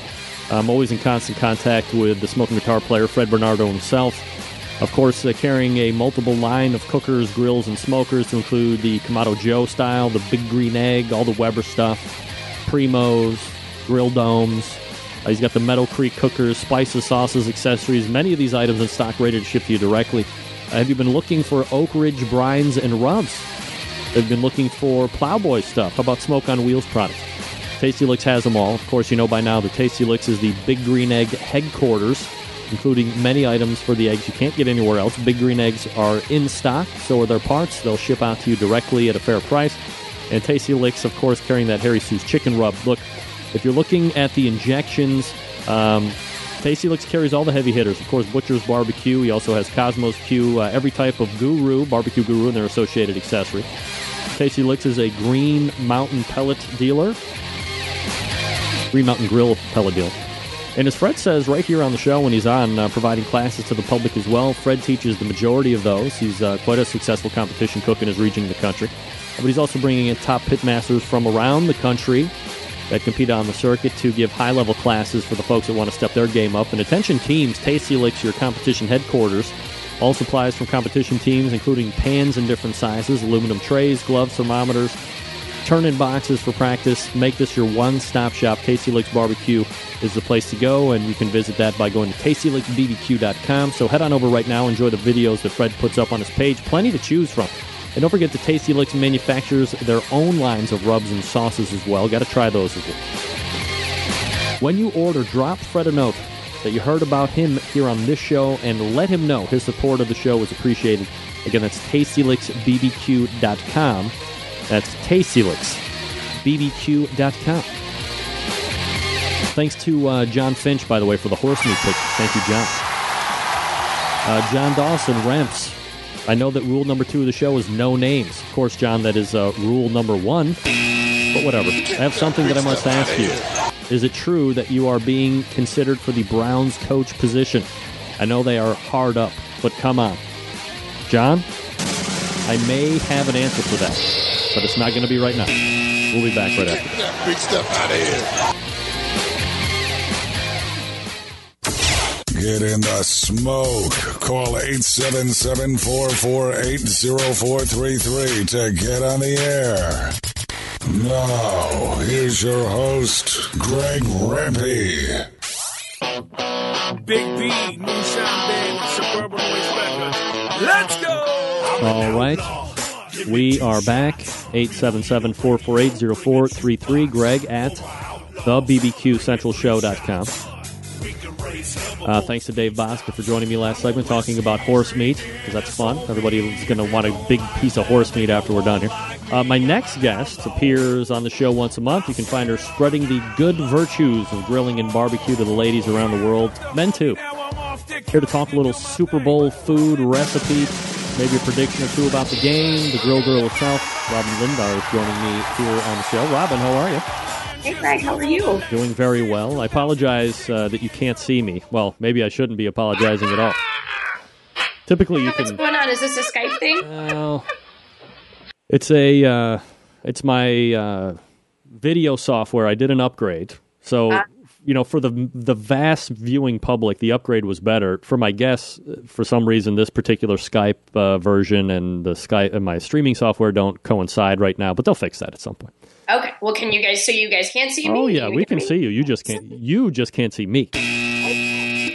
I'm always in constant contact with the smoking guitar player, Fred Bernardo himself. Of course, carrying a multiple line of cookers, grills, and smokers to include the Kamado Joe style, the Big Green Egg, all the Weber stuff, Primos, grill domes. He's got the Meadow Creek cookers, spices, sauces, accessories, many of these items in stock ready to ship to you directly. Have you been looking for Oak Ridge brines and rubs? They've been looking for Plowboy stuff. How about Smoke on Wheels products? Tasty Licks has them all. Of course, you know by now that Tasty Licks is the Big Green Egg headquarters, including many items for the eggs you can't get anywhere else. Big Green Eggs are in stock, so are their parts. They'll ship out to you directly at a fair price. And Tasty Licks, of course, carrying that Harry Sue's chicken rub. Look, if you're looking at the injections, Tasty Licks carries all the heavy hitters. Of course, Butcher's Barbecue. He also has Cosmos Q, every type of Guru, Barbecue Guru, and their associated accessory. Tasty Licks is a Green Mountain pellet dealer. Green Mountain Grill pellet dealer. And as Fred says right here on the show when he's on, providing classes to the public as well, Fred teaches the majority of those. He's quite a successful competition cook in his region of the country. But he's also bringing in top pitmasters from around the country that compete on the circuit to give high-level classes for the folks that want to step their game up. And attention teams, Tasty Licks, your competition headquarters. All supplies from competition teams, including pans in different sizes, aluminum trays, gloves, thermometers, turn-in boxes for practice. Make this your one-stop shop. Tasty Licks Barbecue is the place to go, and you can visit that by going to tastylicksbbq.com. So head on over right now. Enjoy the videos that Fred puts up on his page. Plenty to choose from. And don't forget that Tasty Licks manufactures their own lines of rubs and sauces as well. Got to try those as well. When you order, drop Fred a note. that you heard about him here on this show and let him know his support of the show is appreciated. Again, that's TastyLicksBBQ.com. That's TastyLicksBBQ.com. Thanks to John Finch, by the way, for the horse meat picture. Thank you, John. John Dawson, Remps. I know that rule number 2 of the show is no names. Of course, John, that is rule number 1. But whatever. I have something that I must ask you. Is it true that you are being considered for the Browns coach position? I know they are hard up, but come on. John, I may have an answer for that, but it's not going to be right now. We'll be back right after. Get that big stuff out of here. Get in the smoke. Call 877-448-0433 to get on the air. Now, here's your host, Greg Rempe. Big B, Moonshine Band, Suburban Noise Records. Let's go! All right. We are back. 877-448-0433. Greg at thebbqcentralshow.com. Thanks to Dave Bosca for joining me last segment talking about horse meat, because that's fun. Everybody's going to want a big piece of horse meat after we're done here. My next guest appears on the show once a month. You can find her spreading the good virtues of grilling and barbecue to the ladies around the world, men too. Here to talk a little Super Bowl food recipe, maybe a prediction or two about the game. The grill girl herself, Robin Lindar, is joining me here on the show. Robin, how are you? Hey, Greg, how are you? Doing very well. I apologize that you can't see me. Well, maybe I shouldn't be apologizing at all. Typically, you can... What's going on? Is this a Skype thing? Well, it's my video software. I did an upgrade. So, for the vast viewing public, the upgrade was better. For my guests, for some reason, this particular Skype version and the Skype and my streaming software don't coincide right now, but they'll fix that at some point. Okay. Well, can you guys? So you guys can't see me? Oh yeah, we can see you. You just can't see me.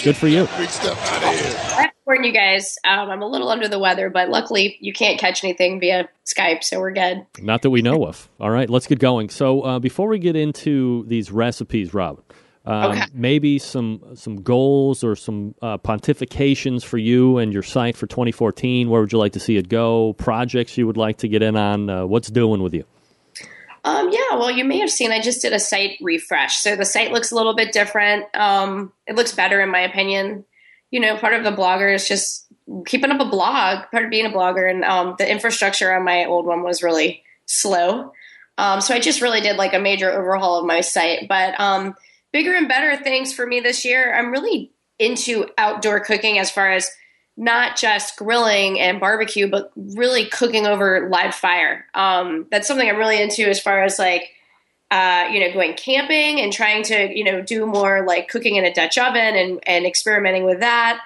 Good for you. Big stuff out of here. I have to warn you guys. I'm a little under the weather, but luckily you can't catch anything via Skype, so we're good. Not that we know of. All right, let's get going. So before we get into these recipes, Rob, maybe some goals or some pontifications for you and your site for 2014. Where would you like to see it go? Projects you would like to get in on? What's doing with you? Yeah, well, you may have seen I just did a site refresh. So the site looks a little bit different. It looks better in my opinion. Part of the blogger is just keeping up a blog, part of being a blogger. And the infrastructure on my old one was really slow. So I just really did like a major overhaul of my site. But bigger and better things for me this year. I'm really into outdoor cooking as far as not just grilling and barbecue, but really cooking over live fire. That's something I'm really into as far as like, going camping and trying to, do more like cooking in a Dutch oven and experimenting with that.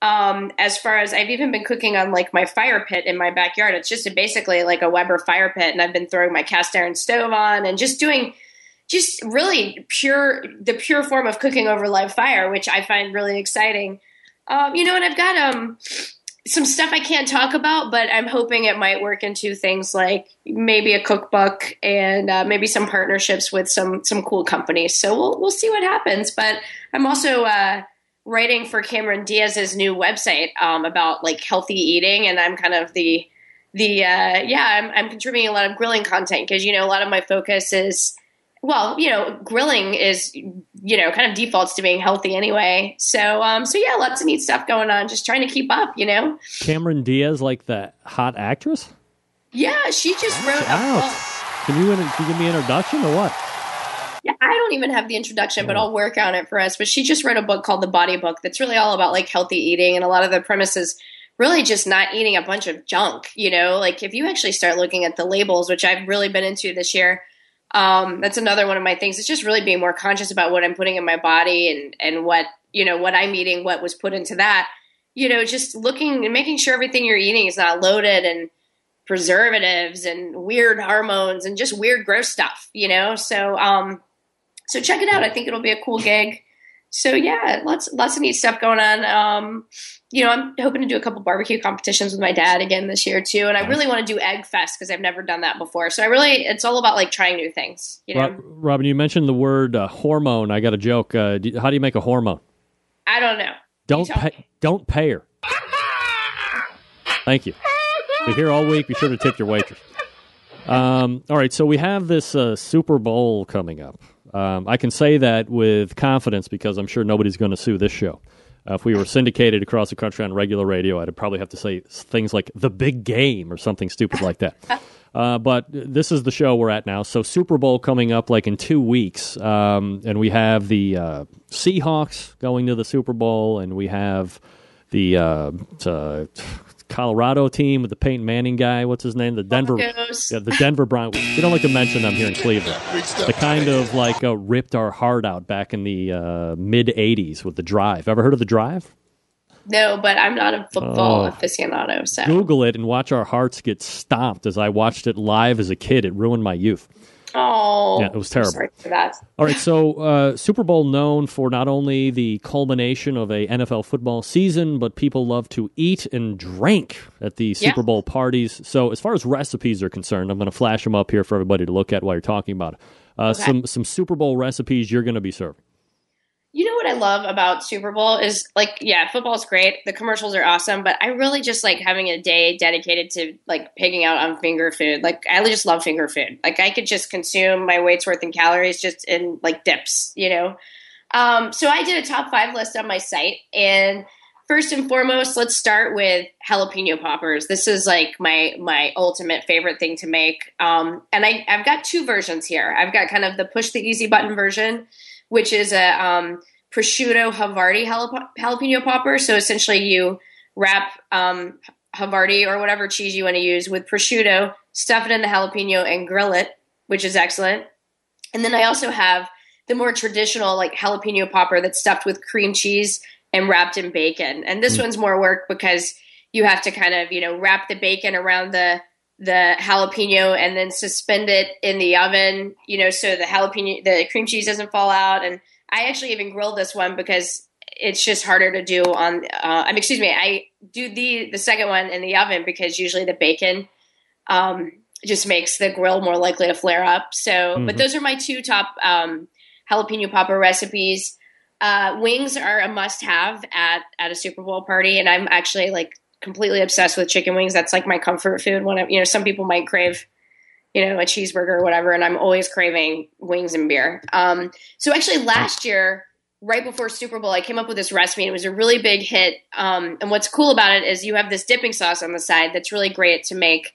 As far as I've even been cooking on like my fire pit in my backyard. It's just basically like a Weber fire pit. And I've been throwing my cast iron stove on and just doing really the pure form of cooking over live fire, which I find really exciting. And I've got some stuff I can't talk about, but I'm hoping it might work into things like maybe a cookbook and maybe some partnerships with some cool companies. So we'll see what happens. But I'm also writing for Cameron Diaz's new website about like healthy eating, and I'm kind of I'm contributing a lot of grilling content because a lot of my focus is. Well, grilling is, kind of defaults to being healthy anyway. So yeah, lots of neat stuff going on. Just trying to keep up, Cameron Diaz, like the hot actress? Yeah, she just wrote a book. Can you give me an introduction or what? Yeah, I don't even have the introduction, but I'll work on it for us. But she just wrote a book called The Body Book that's really all about like healthy eating, and a lot of the premises really just not eating a bunch of junk, like if you actually start looking at the labels, which I've really been into this year. That's another one of my things. It's just really being more conscious about what I'm putting in my body and what, what I'm eating, what was put into that, just looking and making sure everything you're eating is not loaded and preservatives and weird hormones and just weird, gross stuff, so check it out. I think it'll be a cool gig. So yeah, lots of neat stuff going on. I'm hoping to do a couple barbecue competitions with my dad again this year too. And I really want to do Egg Fest because I've never done that before. So it's all about like trying new things. Robin, you mentioned the word hormone. I got a joke. How do you make a hormone? I don't know. Don't pay her. Thank you. We're here all week. Be sure to tip your waitress. All right, so we have this Super Bowl coming up. I can say that with confidence because I'm sure nobody's going to sue this show. If we were syndicated across the country on regular radio, I'd probably have to say things like the big game or something stupid like that. But this is the show we're at now. So Super Bowl coming up like in 2 weeks. And we have the Seahawks going to the Super Bowl, and we have the Colorado team with the Peyton Manning guy. What's his name? The Denver Broncos. We don't like to mention them here in Cleveland. The kind of like ripped our heart out back in the mid-'80s with The Drive. Ever heard of The Drive? No, but I'm not a football aficionado. So Google it and watch our hearts get stomped as I watched it live as a kid. It ruined my youth. Oh, yeah, it was terrible. Sorry for that. All right, so Super Bowl known for not only the culmination of a NFL football season, but people love to eat and drink at the Super Bowl parties. So as far as recipes are concerned, I'm going to flash them up here for everybody to look at while you're talking about it. Some Super Bowl recipes you're going to be serving. You know what I love about Super Bowl is, like, yeah, football's great. The commercials are awesome, but I really just like having a day dedicated to, like, pigging out on finger food. Like, I just love finger food. Like, I could just consume my weight's worth in calories just in, like, dips, you know? So I did a top 5 list on my site, and first and foremost, let's start with jalapeno poppers. This is, like, my ultimate favorite thing to make. And I've got 2 versions here. I've got kind of the push the easy button version, which is a prosciutto Havarti jalapeno popper. So essentially you wrap Havarti or whatever cheese you want to use with prosciutto, stuff it in the jalapeno and grill it, which is excellent. And then I also have the more traditional like jalapeno popper that's stuffed with cream cheese and wrapped in bacon. And this one's more work because you have to kind of, you know, wrap the bacon around the jalapeno and then suspend it in the oven, you know, so the cream cheese doesn't fall out. And I actually even grilled this one because it's just harder to do on, I do the second one in the oven because usually the bacon just makes the grill more likely to flare up. So, but those are my 2 top jalapeno popper recipes. Wings are a must have at a Super Bowl party. And I'm actually like completely obsessed with chicken wings. That's like my comfort food when you know, some people might crave, you know, a cheeseburger or whatever, and I'm always craving wings and beer. So actually last year, right before Super Bowl, I came up with this recipe and it was a really big hit. And what's cool about it is you have this dipping sauce on the side that's really great to make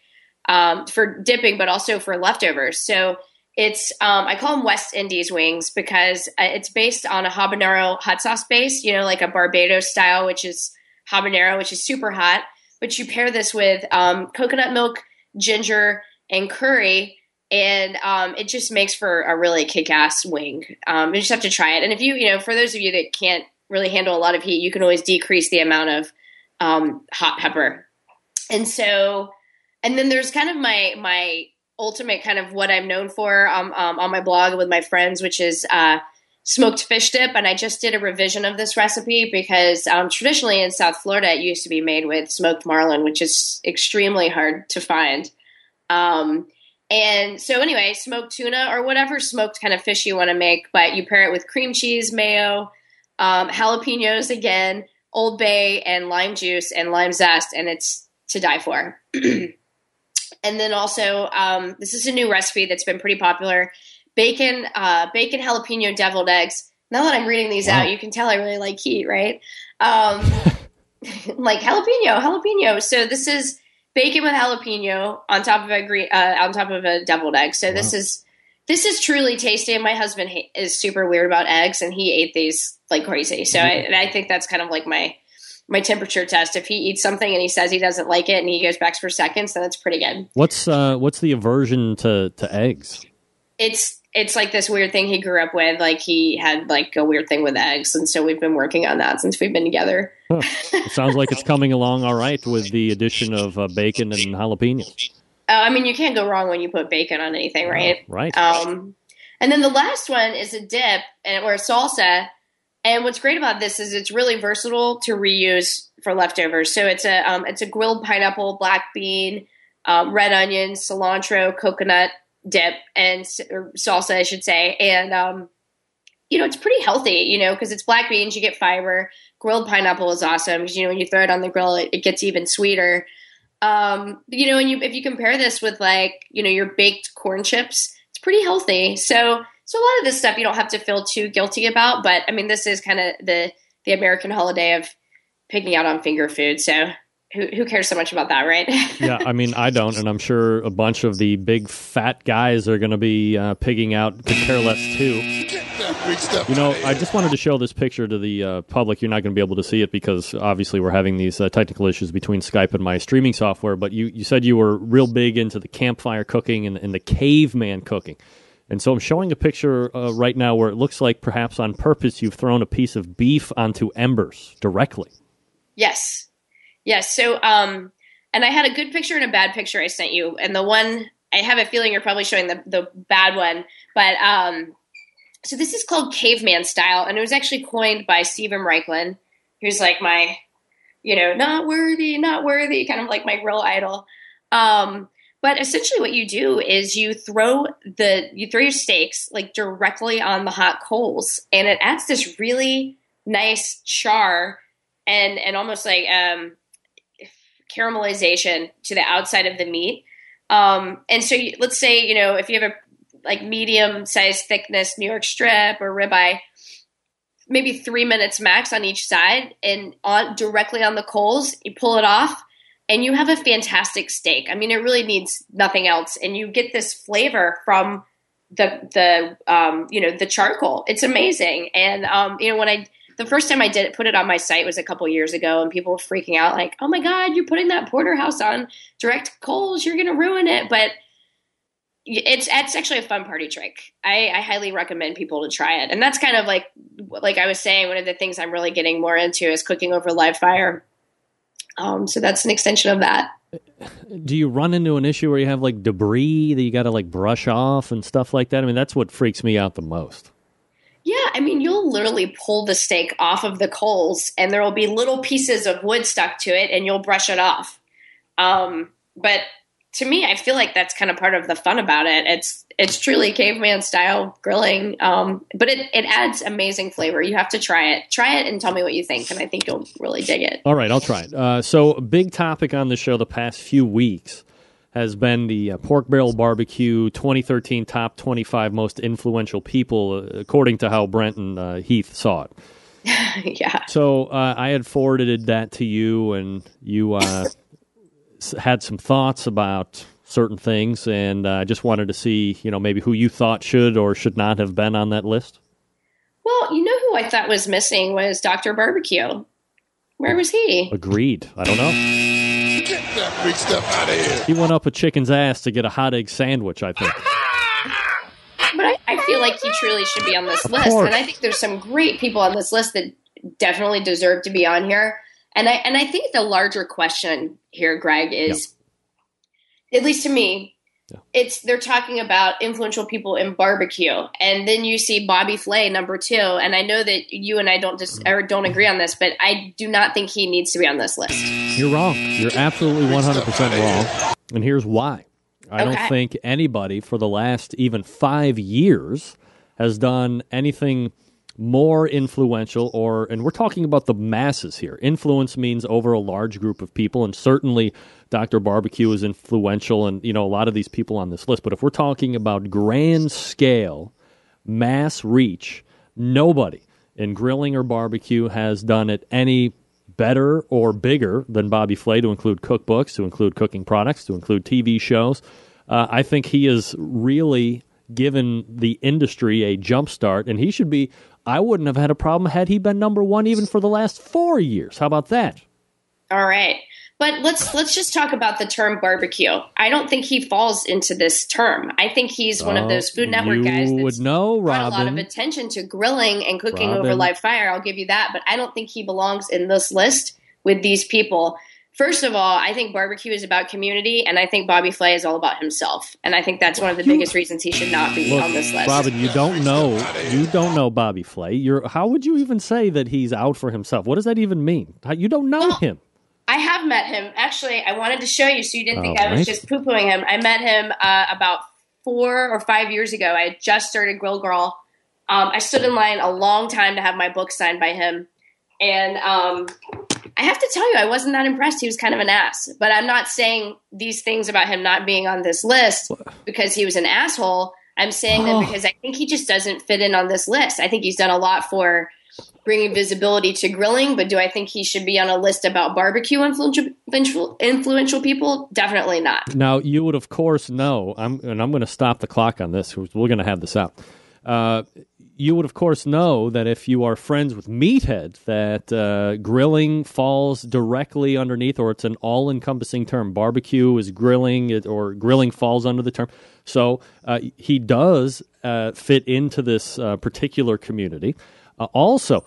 for dipping, but also for leftovers. So it's, I call them West Indies wings because it's based on a habanero hot sauce base, you know, like a Barbados style, which is habanero, which is super hot, but you pair this with coconut milk, ginger, and curry, and it just makes for a really kick-ass wing. You just have to try it. And if you know, for those of you that can't really handle a lot of heat, you can always decrease the amount of hot pepper. And then there's kind of my ultimate kind of what I'm known for on my blog with my friends, which is smoked fish dip. And I just did a revision of this recipe because traditionally in South Florida, it used to be made with smoked marlin, which is extremely hard to find. And so anyway, smoked tuna or whatever smoked kind of fish you want to make, but you pair it with cream cheese, mayo, jalapenos again, Old Bay, and lime juice and lime zest, and it's to die for. And then also, this is a new recipe that's been pretty popular. Bacon jalapeno deviled eggs. Now that I'm reading these out, you can tell I really like heat, right? Like jalapeno. So this is bacon with jalapeno on top of a deviled egg. So this is truly tasty. And my husband is super weird about eggs, and he ate these like crazy. So I think that's kind of like my temperature test. If he eats something and he says he doesn't like it and he goes back for seconds, then it's pretty good. What's the aversion to eggs? It's like this weird thing he grew up with. Like he had like a weird thing with eggs. And so we've been working on that since we've been together. Huh. It sounds like it's coming along all right with the addition of bacon and jalapenos. I mean, you can't go wrong when you put bacon on anything, right? Right. And then the last one is a dip or a salsa. And what's great about this is it's really versatile to reuse for leftovers. So it's a grilled pineapple, black bean, red onion, cilantro, coconut dip, and or salsa, I should say. And it's pretty healthy, because it's black beans, you get fiber. Grilled pineapple is awesome because, when you throw it on the grill, it gets even sweeter. And if you compare this with your baked corn chips, it's pretty healthy. So a lot of this stuff you don't have to feel too guilty about. But I mean, this is kind of the American holiday of picking out on finger food. So who cares so much about that, right? Yeah, I mean, I don't, and I'm sure a bunch of the big fat guys are going to be pigging out, could care less too. I just wanted to show this picture to the public. You're not going to be able to see it because obviously we're having these technical issues between Skype and my streaming software, but you said you were real big into the campfire cooking and the caveman cooking. And so I'm showing a picture right now where it looks like perhaps on purpose you've thrown a piece of beef onto embers directly. Yes. So, and I had a good picture and a bad picture I sent you. And the one, I have a feeling you're probably showing the bad one. But so this is called caveman style. And it was actually coined by Stephen Reichlin, who's like my, not worthy, kind of like my real idol. But essentially what you do is you throw your steaks like directly on the hot coals. And it adds this really nice char and almost like caramelization to the outside of the meat. And so let's say, if you have a medium size thickness New York strip or ribeye, maybe 3 minutes max on each side and directly on the coals, you pull it off and you have a fantastic steak. I mean, it really needs nothing else. And you get this flavor from the charcoal. It's amazing. And, the first time I put it on my site was a couple years ago, and people were freaking out like, oh my God, you're putting that porterhouse on direct coals. You're going to ruin it. But it's actually a fun party trick. I highly recommend people to try it. And that's kind of like I was saying, one of the things I'm really getting more into is cooking over live fire. So that's an extension of that. Do you run into an issue where you have like debris that you got to like brush off and stuff like that? I mean, that's what freaks me out the most. Yeah, I mean, you'll literally pull the steak off of the coals and there will be little pieces of wood stuck to it and you'll brush it off. But to me, I feel like that's kind of part of the fun about it. It's truly caveman style grilling, but it adds amazing flavor. You have to try it. Try it and tell me what you think, and I think you'll really dig it. All right, I'll try it. So a big topic on the show the past few weeks has been the Pork Barrel Barbecue 2013 Top 25 Most Influential People, according to how Brent and Heath saw it. Yeah. So I had forwarded that to you, and you had some thoughts about certain things, and I just wanted to see, maybe who you thought should or should not have been on that list. Well, who I thought was missing was Dr. Barbecue. Where was he? Agreed. I don't know. Get that big stuff out of here. He went up a chicken's ass to get a hot egg sandwich, I think. But I feel like he truly should be on this list. And I think there's some great people on this list that definitely deserve to be on here. And I think the larger question here, Greg, is, at least to me, they're talking about influential people in barbecue. And then you see Bobby Flay, number 2. And I know that you and I don't agree on this, but I do not think he needs to be on this list. You're wrong. You're absolutely 100% wrong. And here's why. I don't think anybody for the last even 5 years has done anything more influential, and we're talking about the masses here. Influence means over a large group of people, and certainly Dr. Barbecue is influential, and a lot of these people on this list. But if we're talking about grand scale, mass reach, nobody in grilling or barbecue has done it any better or bigger than Bobby Flay, to include cookbooks, to include cooking products, to include TV shows. I think he has really given the industry a jump start, and he should be. I wouldn't have had a problem had he been number 1 even for the last 4 years. How about that? All right. But let's just talk about the term barbecue. I don't think he falls into this term. I think he's one of those Food Network guys that's brought a lot of attention to grilling and cooking over live fire. I'll give you that. But I don't think he belongs in this list with these people. First of all, I think barbecue is about community, and I think Bobby Flay is all about himself. And I think that's one of the biggest reasons he should not be on this list. Robin, you don't know Bobby Flay. How would you even say that he's out for himself? What does that even mean? You don't know him. I have met him. Actually, I wanted to show you so you didn't think I was just poo-pooing him. I met him about 4 or 5 years ago. I had just started Grill Girl, I stood in line a long time to have my book signed by him. And I have to tell you, I wasn't that impressed. He was kind of an ass. But I'm not saying these things about him not being on this list because he was an asshole. I'm saying that because I think he just doesn't fit in on this list. I think he's done a lot for bringing visibility to grilling, but do I think he should be on a list about barbecue influential people? Definitely not. Now, you would, of course, know, I'm going to stop the clock on this. We're going to have this out. You would, of course, know that if you are friends with Meathead, that grilling falls directly underneath, or it's an all-encompassing term. Barbecue is grilling, or grilling falls under the term. So he does fit into this particular community. Also,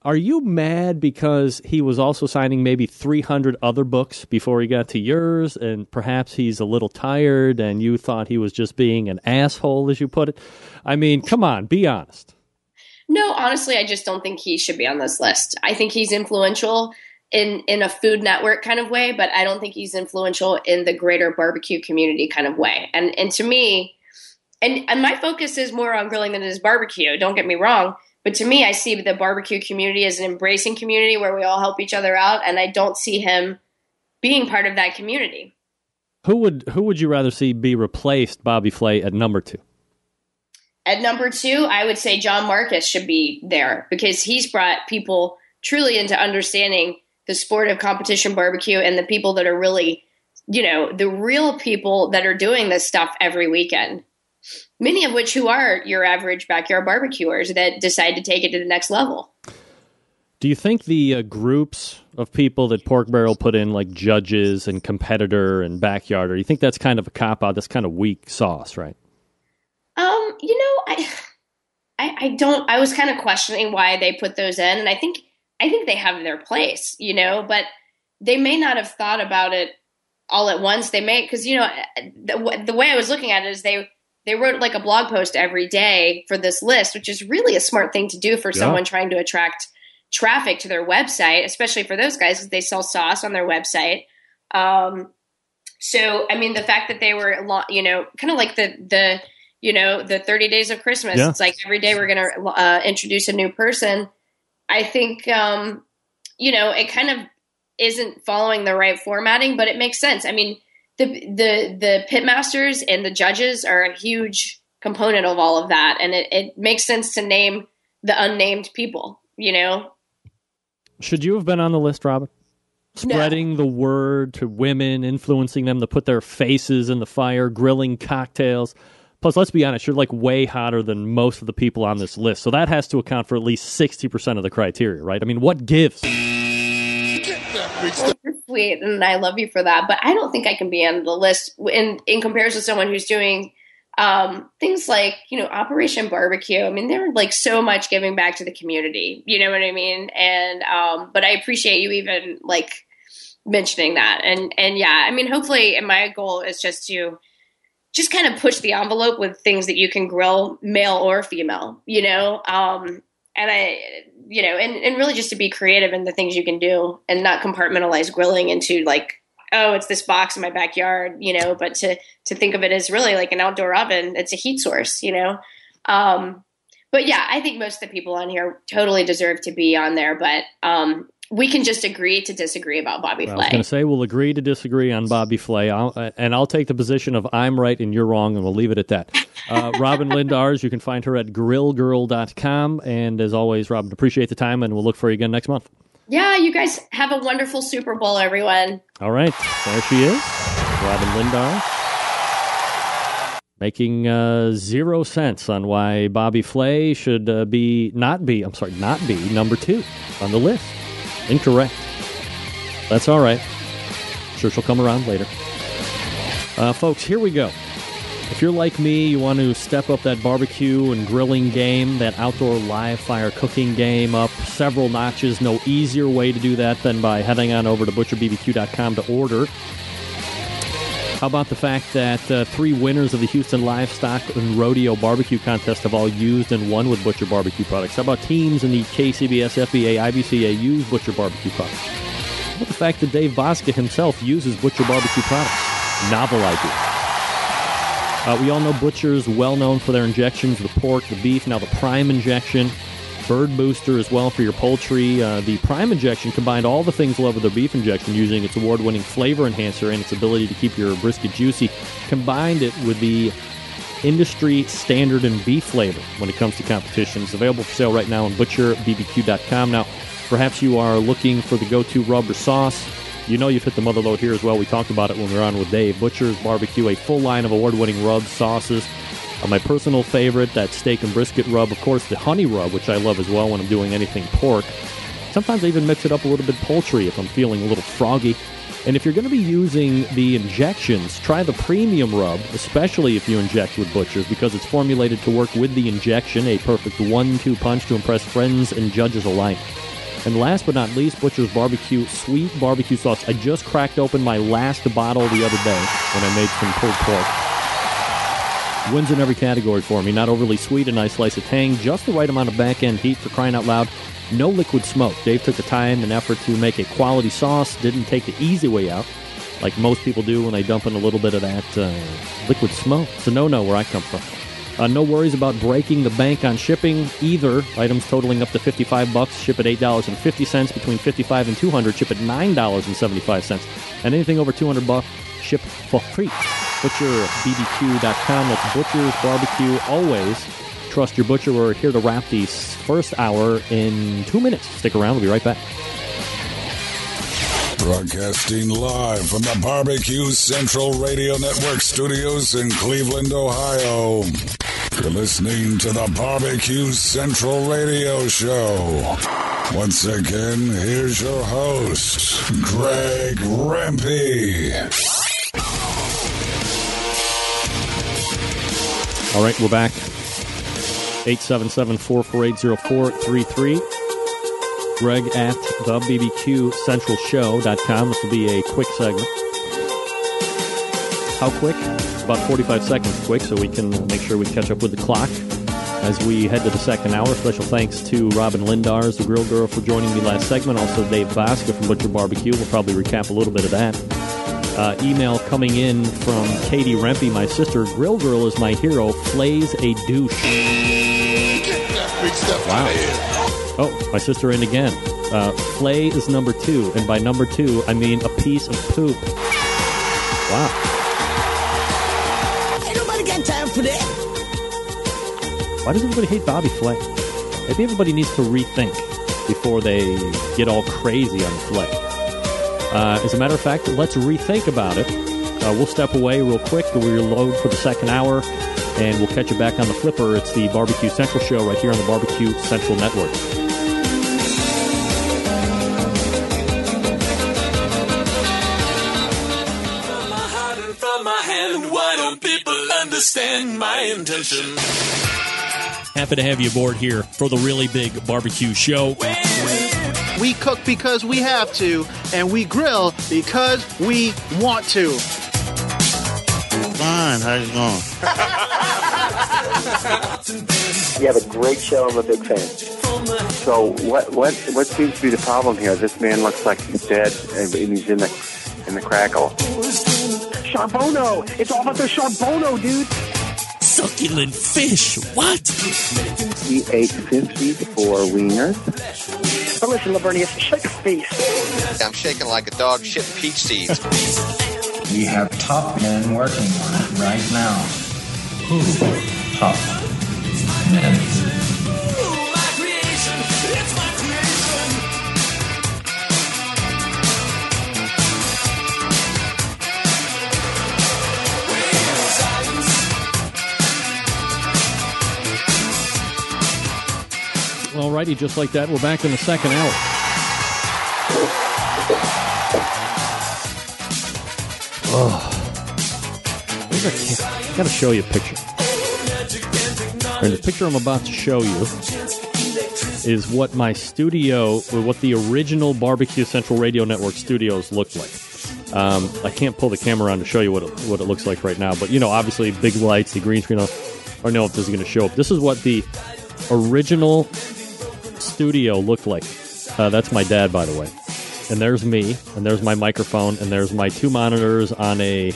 are you mad because he was also signing maybe 300 other books before he got to yours, and perhaps he's a little tired and you thought he was just being an asshole, as you put it? I mean, come on, be honest. No, honestly, I just don't think he should be on this list. I think he's influential in a Food Network kind of way, but I don't think he's influential in the greater barbecue community kind of way. And to me, and my focus is more on grilling than it is barbecue, don't get me wrong, but to me, I see the barbecue community as an embracing community where we all help each other out, and I don't see him being part of that community. Who would you rather see be replaced Bobby Flay at number 2? At number 2, I would say John Marcus should be there because he's brought people truly into understanding the sport of competition barbecue and the people that are really, the real people that are doing this stuff every weekend. Many of which who are your average backyard barbecuers that decide to take it to the next level. Do you think the groups of people that Pork Barrel put in, like judges and competitor and backyarder, do you think that's kind of a cop-out, that's kind of weak sauce, right? I don't. I was kind of questioning why they put those in, and I think they have their place, but they may not have thought about it all at once. They may, because the way I was looking at it is they wrote like a blog post every day for this list, which is really a smart thing to do for someone trying to attract traffic to their website, especially for those guys because they sell sauce on their website. So I mean, the fact that they were, kind of like the 30 days of Christmas. Yeah. It's like every day we're going to introduce a new person. I think, it kind of isn't following the right formatting, but it makes sense. I mean, the pitmasters and the judges are a huge component of all of that. And it makes sense to name the unnamed people, Should you have been on the list, Robin? Spreading the word to women, influencing them to put their faces in the fire, grilling cocktails. Plus, let's be honest, you're like way hotter than most of the people on this list. So that has to account for at least 60% of the criteria, right? I mean, what gives? You're sweet, and I love you for that. But I don't think I can be on the list in comparison to someone who's doing things like, Operation Barbecue. I mean, they're like so much giving back to the community. You know what I mean? And but I appreciate you even like mentioning that. And yeah, I mean, hopefully, and my goal is just to kind of push the envelope with things that you can grill, male or female, and really just to be creative in the things you can do and not compartmentalize grilling into like, oh, it's this box in my backyard, but to think of it as really like an outdoor oven. It's a heat source, but yeah, I think most of the people on here totally deserve to be on there, but we can just agree to disagree about Bobby Flay. I was going to say we'll agree to disagree on Bobby Flay, and I'll take the position of I'm right and you're wrong, and we'll leave it at that. Robin Lindars, you can find her at grillgirl.com, and as always, Robin, appreciate the time, and we'll look for you again next month. Yeah, you guys have a wonderful Super Bowl, everyone. All right, there she is, Robin Lindars, making 0 cents on why Bobby Flay should not be number 2 on the list. Incorrect. That's all right. Sure, she'll come around later. Folks, here we go. If you're like me, you want to step up that barbecue and grilling game, that outdoor live fire cooking game up several notches, no easier way to do that than by heading on over to butcherbbq.com to order. How about the fact that 3 winners of the Houston Livestock and Rodeo Barbecue Contest have all used and won with Butcher Barbecue products? How about teams in the KCBS, FBA, IBCA use Butcher Barbecue products? How about the fact that Dave Bosca himself uses Butcher Barbecue products? Novel idea. We all know Butcher's well known for their injections, the pork, the beef, now the Prime injection. Bird Booster as well for your poultry. The Prime injection combined all the things love with their beef injection using its award-winning flavor enhancer and its ability to keep your brisket juicy. Combined it with the industry standard and beef flavor when it comes to competition. It's available for sale right now on butcherbbq.com. Now, perhaps you are looking for the go-to rub or sauce. You know you've hit the mother load here as well. We talked about it when we were on with Dave. Butcher's Barbecue, a full line of award-winning rubs, sauces. My personal favorite, that steak and brisket rub. Of course, the honey rub, which I love as well when I'm doing anything pork. Sometimes I even mix it up a little bit poultry if I'm feeling a little froggy. And if you're going to be using the injections, try the premium rub, especially if you inject with Butcher's, because it's formulated to work with the injection, a perfect 1-2 punch to impress friends and judges alike. And last but not least, Butcher's Barbecue Sweet Barbecue Sauce. I just cracked open my last bottle the other day when I made some pulled pork. Wins in every category for me. Not overly sweet, a nice slice of tang, just the right amount of back-end heat for crying out loud. No liquid smoke. Dave took the time and effort to make a quality sauce, didn't take the easy way out, like most people do when they dump in a little bit of that liquid smoke. It's a no-no where I come from. No worries about breaking the bank on shipping either. Items totaling up to $55, ship at $8.50. Between $55 and $200, ship at $9.75. And anything over $200, ship for free. ButcherBBQ.com. That's Butcher's Barbecue. Always trust your butcher. We're here to wrap the first hour in 2 minutes. Stick around. We'll be right back. Broadcasting live from the Barbecue Central Radio Network studios in Cleveland, Ohio. You're listening to the Barbecue Central Radio Show. Once again, here's your host, Greg Rempe. All right, we're back. 877-448-0433. Greg at thebbqcentralshow.com. This will be a quick segment. How quick? About 45 seconds quick, so we can make sure we catch up with the clock as we head to the second hour. Special thanks to Robin Lindars, the Grill Girl, for joining me last segment. Also, Dave Bosca from Butcher Barbecue. We'll probably recap a little bit of that. Email coming in from Katie Rempe, my sister. Grill Girl is my hero. Flay's a douche. Wow. Oh, my sister in again. Flay is number 2, and by number 2, I mean a piece of poop. Wow. Ain't nobody got time for that. Why does everybody hate Bobby Flay? Maybe everybody needs to rethink before they get all crazy on the Flay. As a matter of fact, let's rethink about it. We'll step away real quick. We'll reload for the second hour, and we'll catch you back on the flipper. It's the Barbecue Central Show right here on the Barbecue Central Network. From my heart and from my hand, why don't people understand my intention? Happy to have you aboard here for the Really Big Barbecue Show. We cook because we have to, and we grill because we want to. Fine, how's it going? You have a great show. I'm a big fan. So what seems to be the problem here? This man looks like he's dead, and he's in the crackle. Charbono! It's all about the Charbono, dude! Succulent fish! What? He ate 54 wieners. But listen, Lavernius, shake a face. I'm shaking like a dog shit peach seeds. We have top men working on it right now. Who? Top men. Alrighty, just like that, we're back in the second hour. Oh, I gotta show you a picture. And the picture I'm about to show you is what my studio, or what the original Barbecue Central Radio Network studios looked like. I can't pull the camera on to show you what it looks like right now, but you know, obviously big lights, the green screen. I don't know if this is going to show up. This is what the original studio looked like. That's my dad, by the way. And there's me, and there's my microphone, and there's my 2 monitors on a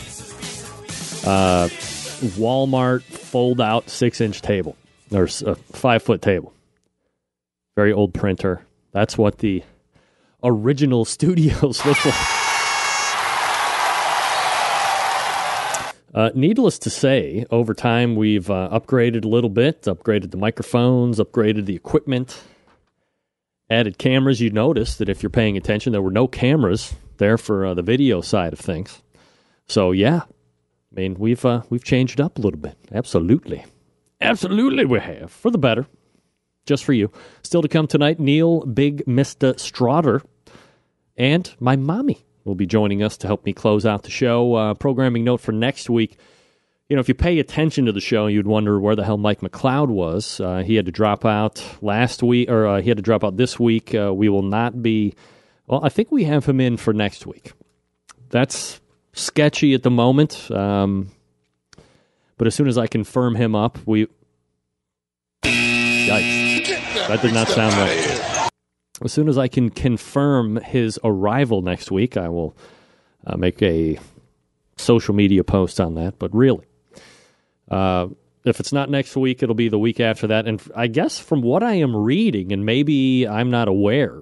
Walmart fold-out 6-inch table, or a 5-foot table. Very old printer. That's what the original studios look like. Needless to say, over time we've upgraded a little bit, upgraded the microphones, upgraded the equipment, added cameras. You notice that if you're paying attention, there were no cameras there for the video side of things. So yeah, I mean we've changed up a little bit. Absolutely we have, for the better. Just for you. Still to come tonight, Neil Big Mr. Strotter and my mommy will be joining us to help me close out the show. Programming note for next week. You know, if you pay attention to the show, you'd wonder where the hell Mike McLeod was. He had to drop out last week, or he had to drop out this week. We will not be... Well, I think we have him in for next week. That's sketchy at the moment. But as soon as I confirm him up, Yikes. That did not sound right. As soon as I can confirm his arrival next week, I will make a social media post on that. But really, if it's not next week, it'll be the week after that. And I guess from what I am reading, and maybe I'm not aware,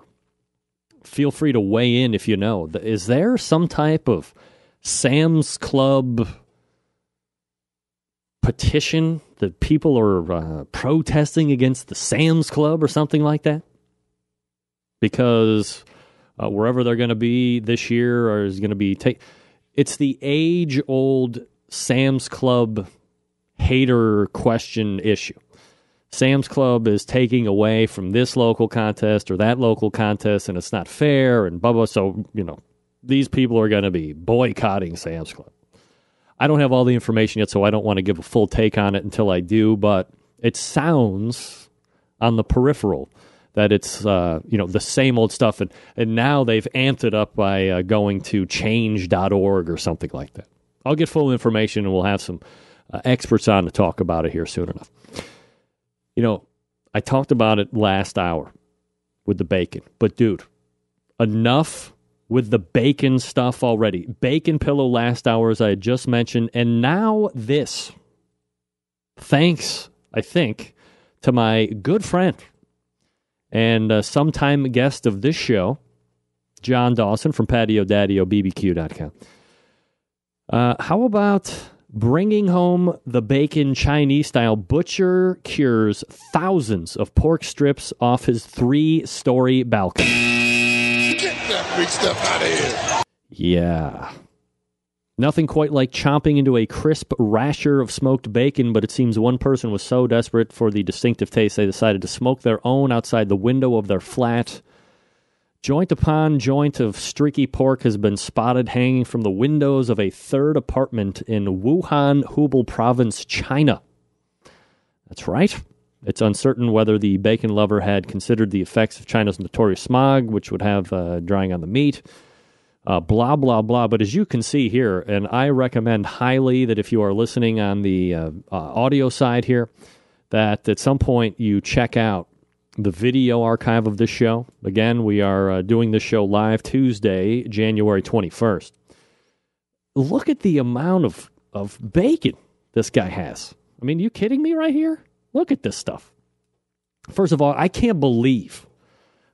feel free to weigh in if you know. Is there some type of Sam's Club petition that people are protesting against the Sam's Club or something like that? Because wherever they're going to be this year or is going to be... it's the age-old Sam's Club hater question issue. Sam's Club is taking away from this local contest or that local contest, and it's not fair, and blah, blah. So, you know, these people are going to be boycotting Sam's Club. I don't have all the information yet, so I don't want to give a full take on it until I do, but it sounds on the peripheral that it's the same old stuff, and now they've amped it up by going to change.org or something like that. I'll get full information, and we'll have some experts on to talk about it here soon enough. You know, I talked about it last hour with the bacon, but dude, enough with the bacon stuff already. Bacon pillow last hour, as I had just mentioned, and now this. Thanks, I think, to my good friend and sometime guest of this show, John Dawson from PatioDaddyOBBQ.com. How about bringing home the bacon Chinese-style? Butcher cures thousands of pork strips off his 3-story balcony. Get that freak stuff out of here. Yeah. Nothing quite like chomping into a crisp rasher of smoked bacon, but it seems one person was so desperate for the distinctive taste they decided to smoke their own outside the window of their flat. Joint upon joint of streaky pork has been spotted hanging from the windows of a third apartment in Wuhan, Hubei Province, China. That's right. It's uncertain whether the bacon lover had considered the effects of China's notorious smog, which would have drying on the meat. Blah, blah, blah. But as you can see here, and I recommend highly that if you are listening on the audio side here, that at some point you check out the video archive of this show. Again, we are doing this show live Tuesday, January 21st. Look at the amount of bacon this guy has. I mean, you kidding me right here? Look at this stuff. First of all, I can't believe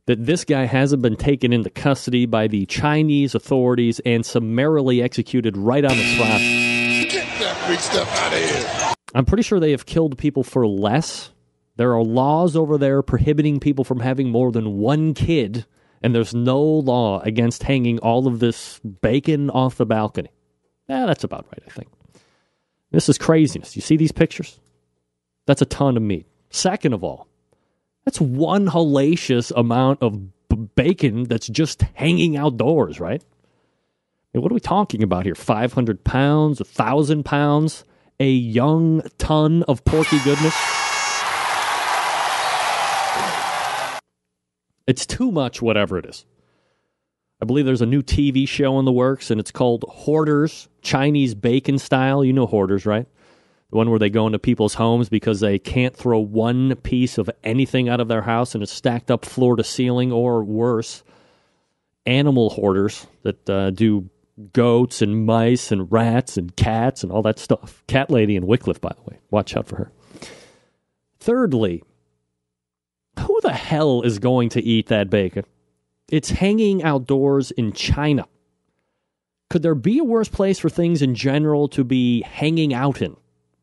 that this guy hasn't been taken into custody by the Chinese authorities and summarily executed right on the spot. Get that freak stuff out of here. I'm pretty sure they have killed people for less. There are laws over there prohibiting people from having more than one kid, and there's no law against hanging all of this bacon off the balcony. That's about right, I think. This is craziness. You see these pictures? That's a ton of meat. Second of all, that's one hellacious amount of bacon that's just hanging outdoors, right? I mean, what are we talking about here? 500 pounds, 1,000 pounds, a young ton of porky goodness? It's too much, whatever it is. I believe there's a new TV show in the works, and it's called Hoarders, Chinese bacon style. You know Hoarders, right? The one where they go into people's homes because they can't throw one piece of anything out of their house and it's stacked up floor to ceiling, or worse, animal hoarders that do goats and mice and rats and cats and all that stuff. Cat lady in Wycliffe, by the way. Watch out for her. Thirdly, who the hell is going to eat that bacon? It's hanging outdoors in China. Could there be a worse place for things in general to be hanging out in?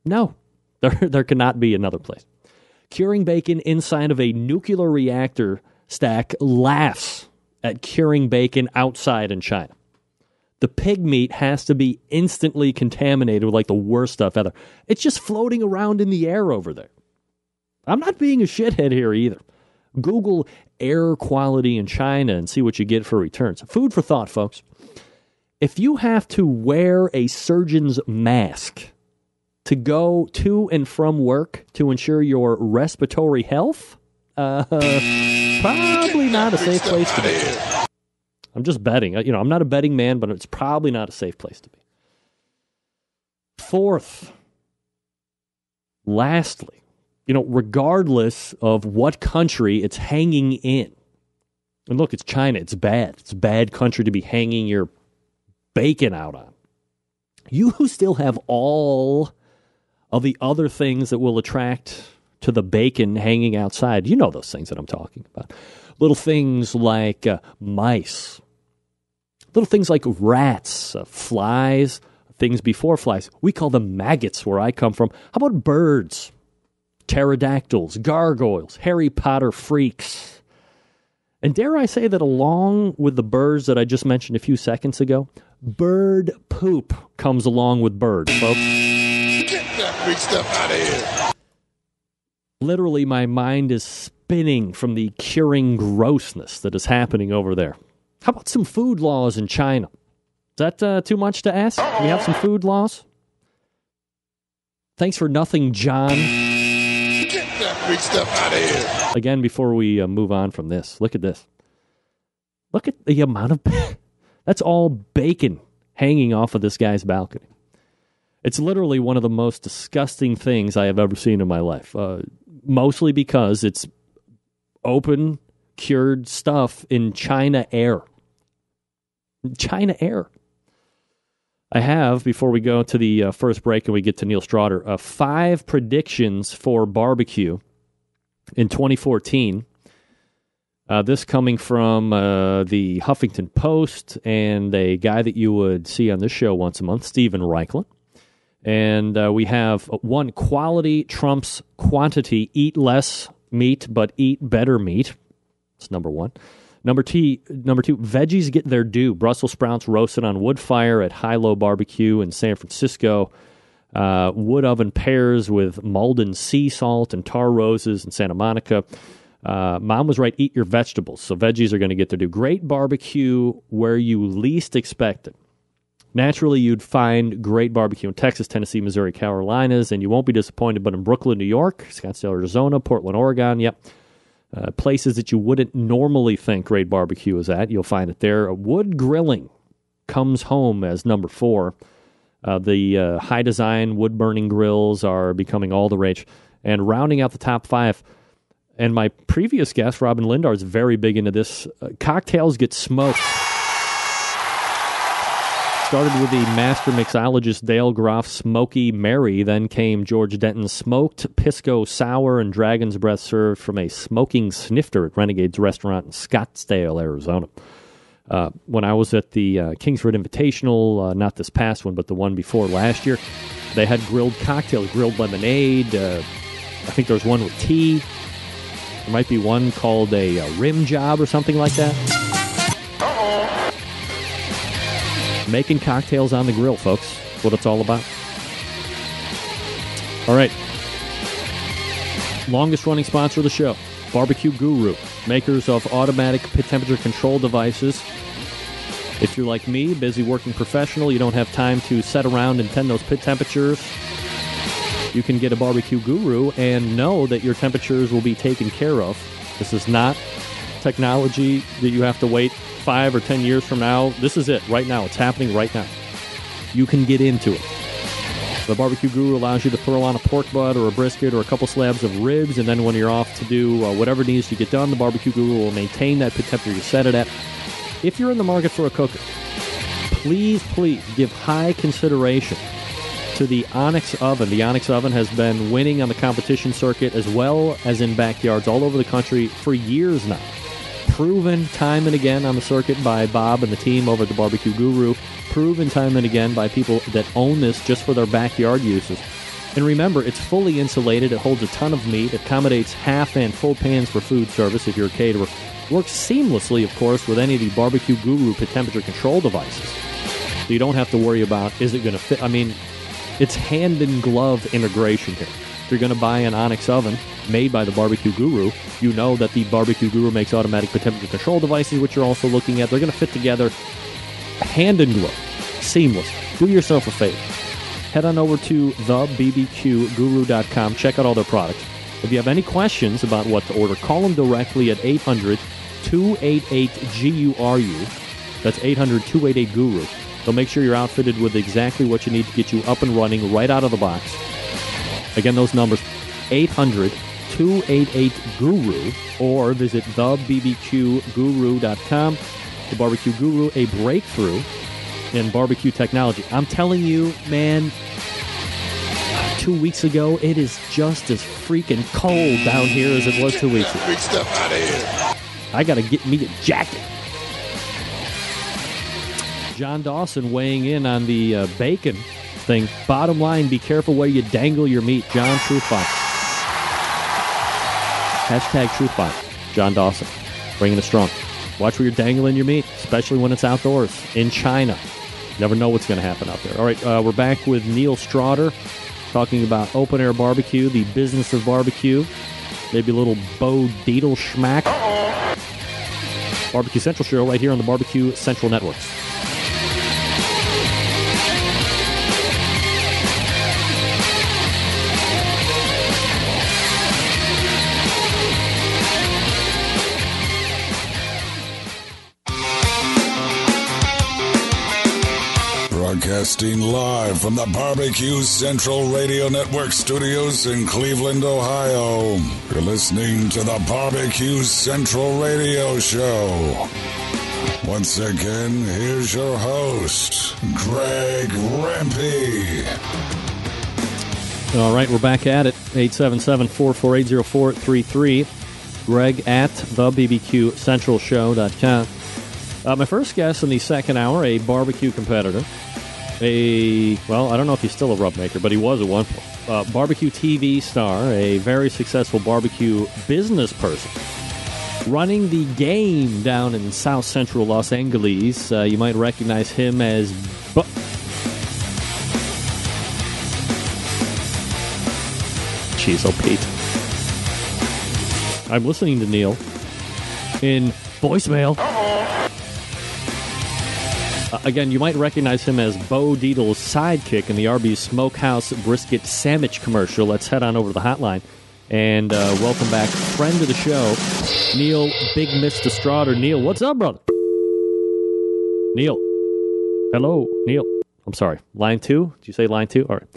No, there cannot be another place. Curing bacon inside of a nuclear reactor stack laughs at curing bacon outside in China. The pig meat has to be instantly contaminated with like the worst stuff ever. It's just floating around in the air over there. I'm not being a shithead here either. Google air quality in China and see what you get for returns. Food for thought, folks. If you have to wear a surgeon's mask to go to and from work to ensure your respiratory health, probably not a safe place to be. I'm just betting. I'm not a betting man, but it's probably not a safe place to be. Fourth, lastly, regardless of what country it's hanging in, and look, it's China, it's bad. It's a bad country to be hanging your bacon out on. You still have all of the other things that will attract to the bacon hanging outside. You know those things that I'm talking about. Little things like mice. Little things like rats, flies, things before flies. We call them maggots where I come from. How about birds? Pterodactyls, gargoyles, Harry Potter freaks. And dare I say that along with the birds that I just mentioned a few seconds ago, bird poop comes along with birds, folks. Get that big stuff out of here. Literally, my mind is spinning from the curing grossness that is happening over there. How about some food laws in China? Is that too much to ask? We have some food laws? Thanks for nothing, John. Get that big stuff out of here. Again, before we move on from this, look at this. Look at the amount of... That's all bacon hanging off of this guy's balcony. It's literally one of the most disgusting things I have ever seen in my life. Mostly because it's open, cured stuff in China air. China air. I have, before we go to the first break and we get to Neil Strawder, 5 predictions for barbecue in 2014. This coming from the Huffington Post and a guy that you would see on this show once a month, Stephen Reichlin. And we have 1, quality trumps quantity. Eat less meat, but eat better meat. That's number 1. Number 2, veggies get their due. Brussels sprouts roasted on wood fire at High-Low Barbecue in San Francisco. Wood oven pears with Malden sea salt and tar roses in Santa Monica. Mom was right, eat your vegetables. So veggies are going to get their due. Great barbecue where you least expect it. Naturally, you'd find great barbecue in Texas, Tennessee, Missouri, Carolinas, and you won't be disappointed, but in Brooklyn, New York, Scottsdale, Arizona, Portland, Oregon, yep. Places that you wouldn't normally think great barbecue is at, you'll find it there. Wood grilling comes home as number 4. The high-design wood-burning grills are becoming all the rage. And rounding out the top 5, and my previous guest, Robin Lindar, is very big into this, cocktails get smoked. Started with the master mixologist Dale Groff Smoky Mary, then came George Denton's Smoked Pisco Sour and Dragon's Breath served from a smoking snifter at Renegade's Restaurant in Scottsdale, Arizona. When I was at the Kingsford Invitational, not this past one, but the one before last year, they had grilled cocktails, grilled lemonade. I think there was one with tea. There might be one called a rim job or something like that. Making cocktails on the grill, folks. That's what it's all about. All right. Longest running sponsor of the show, Barbecue Guru, makers of automatic pit temperature control devices. If you're like me, busy working professional, you don't have time to sit around and tend those pit temperatures, you can get a Barbecue Guru and know that your temperatures will be taken care of. This is not technology that you have to wait 5 or 10 years from now. This is it right now. It's happening right now. You can get into it. The Barbecue Guru allows you to throw on a pork butt or a brisket or a couple slabs of ribs, and then when you're off to do whatever needs to get done, the Barbecue Guru will maintain that pit temperature you set it at. If you're in the market for a cooker, please give high consideration to the Onyx Oven. The Onyx Oven has been winning on the competition circuit as well as in backyards all over the country for years now. Proven time and again on the circuit by Bob and the team over at the Barbecue Guru. Proven time and again by people that own this just for their backyard uses. And remember, it's fully insulated. It holds a ton of meat. It accommodates half and full pans for food service if you're a caterer. Works seamlessly, of course, with any of the Barbecue Guru temperature control devices. So you don't have to worry about, is it going to fit? I mean, it's hand-in-glove integration here. If you're going to buy an Onyx oven made by the Barbecue Guru, you know that the Barbecue Guru makes automatic temperature control devices, which you're also looking at. They're going to fit together hand-in-glove, seamless. Do yourself a favor. Head on over to thebbqguru.com. Check out all their products. If you have any questions about what to order, call them directly at 800-288-GURU. That's 800-288-GURU. They'll make sure you're outfitted with exactly what you need to get you up and running right out of the box. Again, those numbers, 800-288-GURU, or visit thebbqguru.com. The Barbecue Guru, a breakthrough in barbecue technology. I'm telling you, man, 2 weeks ago, it is just as freaking cold down here as it was 2 weeks ago. Big stuff out of here. I got to get me a jacket. John Dawson weighing in on the bacon thing. Bottom line, be careful where you dangle your meat. John Truthbot. Hashtag Truthbot. John Dawson. Bringing it strong. Watch where you're dangling your meat, especially when it's outdoors in China. Never know what's going to happen out there. All right, we're back with Neil Straughter talking about open-air barbecue, the business of barbecue, maybe a little Bo Dietl schmack. Barbecue Central show right here on the Barbecue Central Networks. Broadcasting live from the Barbecue Central Radio Network studios in Cleveland, Ohio. You're listening to the Barbecue Central Radio Show. Once again, here's your host, Greg Rempe. All right, we're back at it. 877-448-0433. Greg at thebbqcentralshow.com. My first guest in the second hour, a barbecue competitor. I don't know if he's still a rub maker, but he was at one point. Barbecue TV star, a very successful barbecue business person. Running the game down in South Central Los Angeles. You might recognize him as... Jeez, oh, Pete. I'm listening to Neil in voicemail. Again, you might recognize him as Bo Dietl's sidekick in the Arby's Smokehouse Brisket Sandwich commercial. Let's head on over to the hotline and welcome back friend of the show, Neil Big Mr. Straughter. Neil, what's up, brother? Neil. Hello, Neil. I'm sorry. Line 2? Did you say line 2? All right.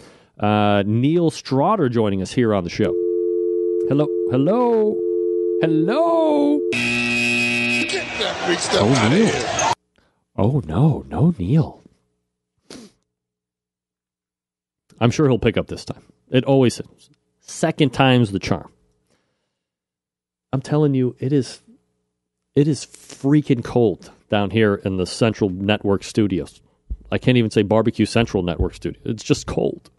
Neil Straughter joining us here on the show. Hello. Hello. Hello. Get that big stuff out of here. Oh, no Neil. I'm sure he'll pick up this time. It always is. Second time's the charm. I'm telling you, it is freaking cold down here in the Central Network studios. I can't even say Barbecue Central Network studio. It's just cold.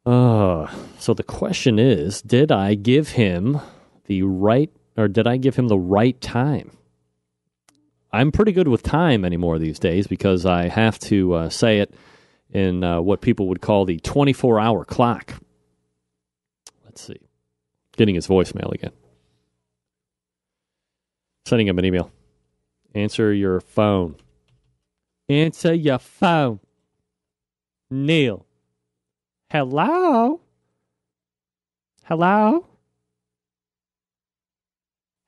So the question is, did I give him the right time? I'm pretty good with time anymore these days because I have to say it in what people would call the 24-hour clock. Let's see. Getting his voicemail again. Sending him an email. Answer your phone. Answer your phone. Neil. Hello? Hello?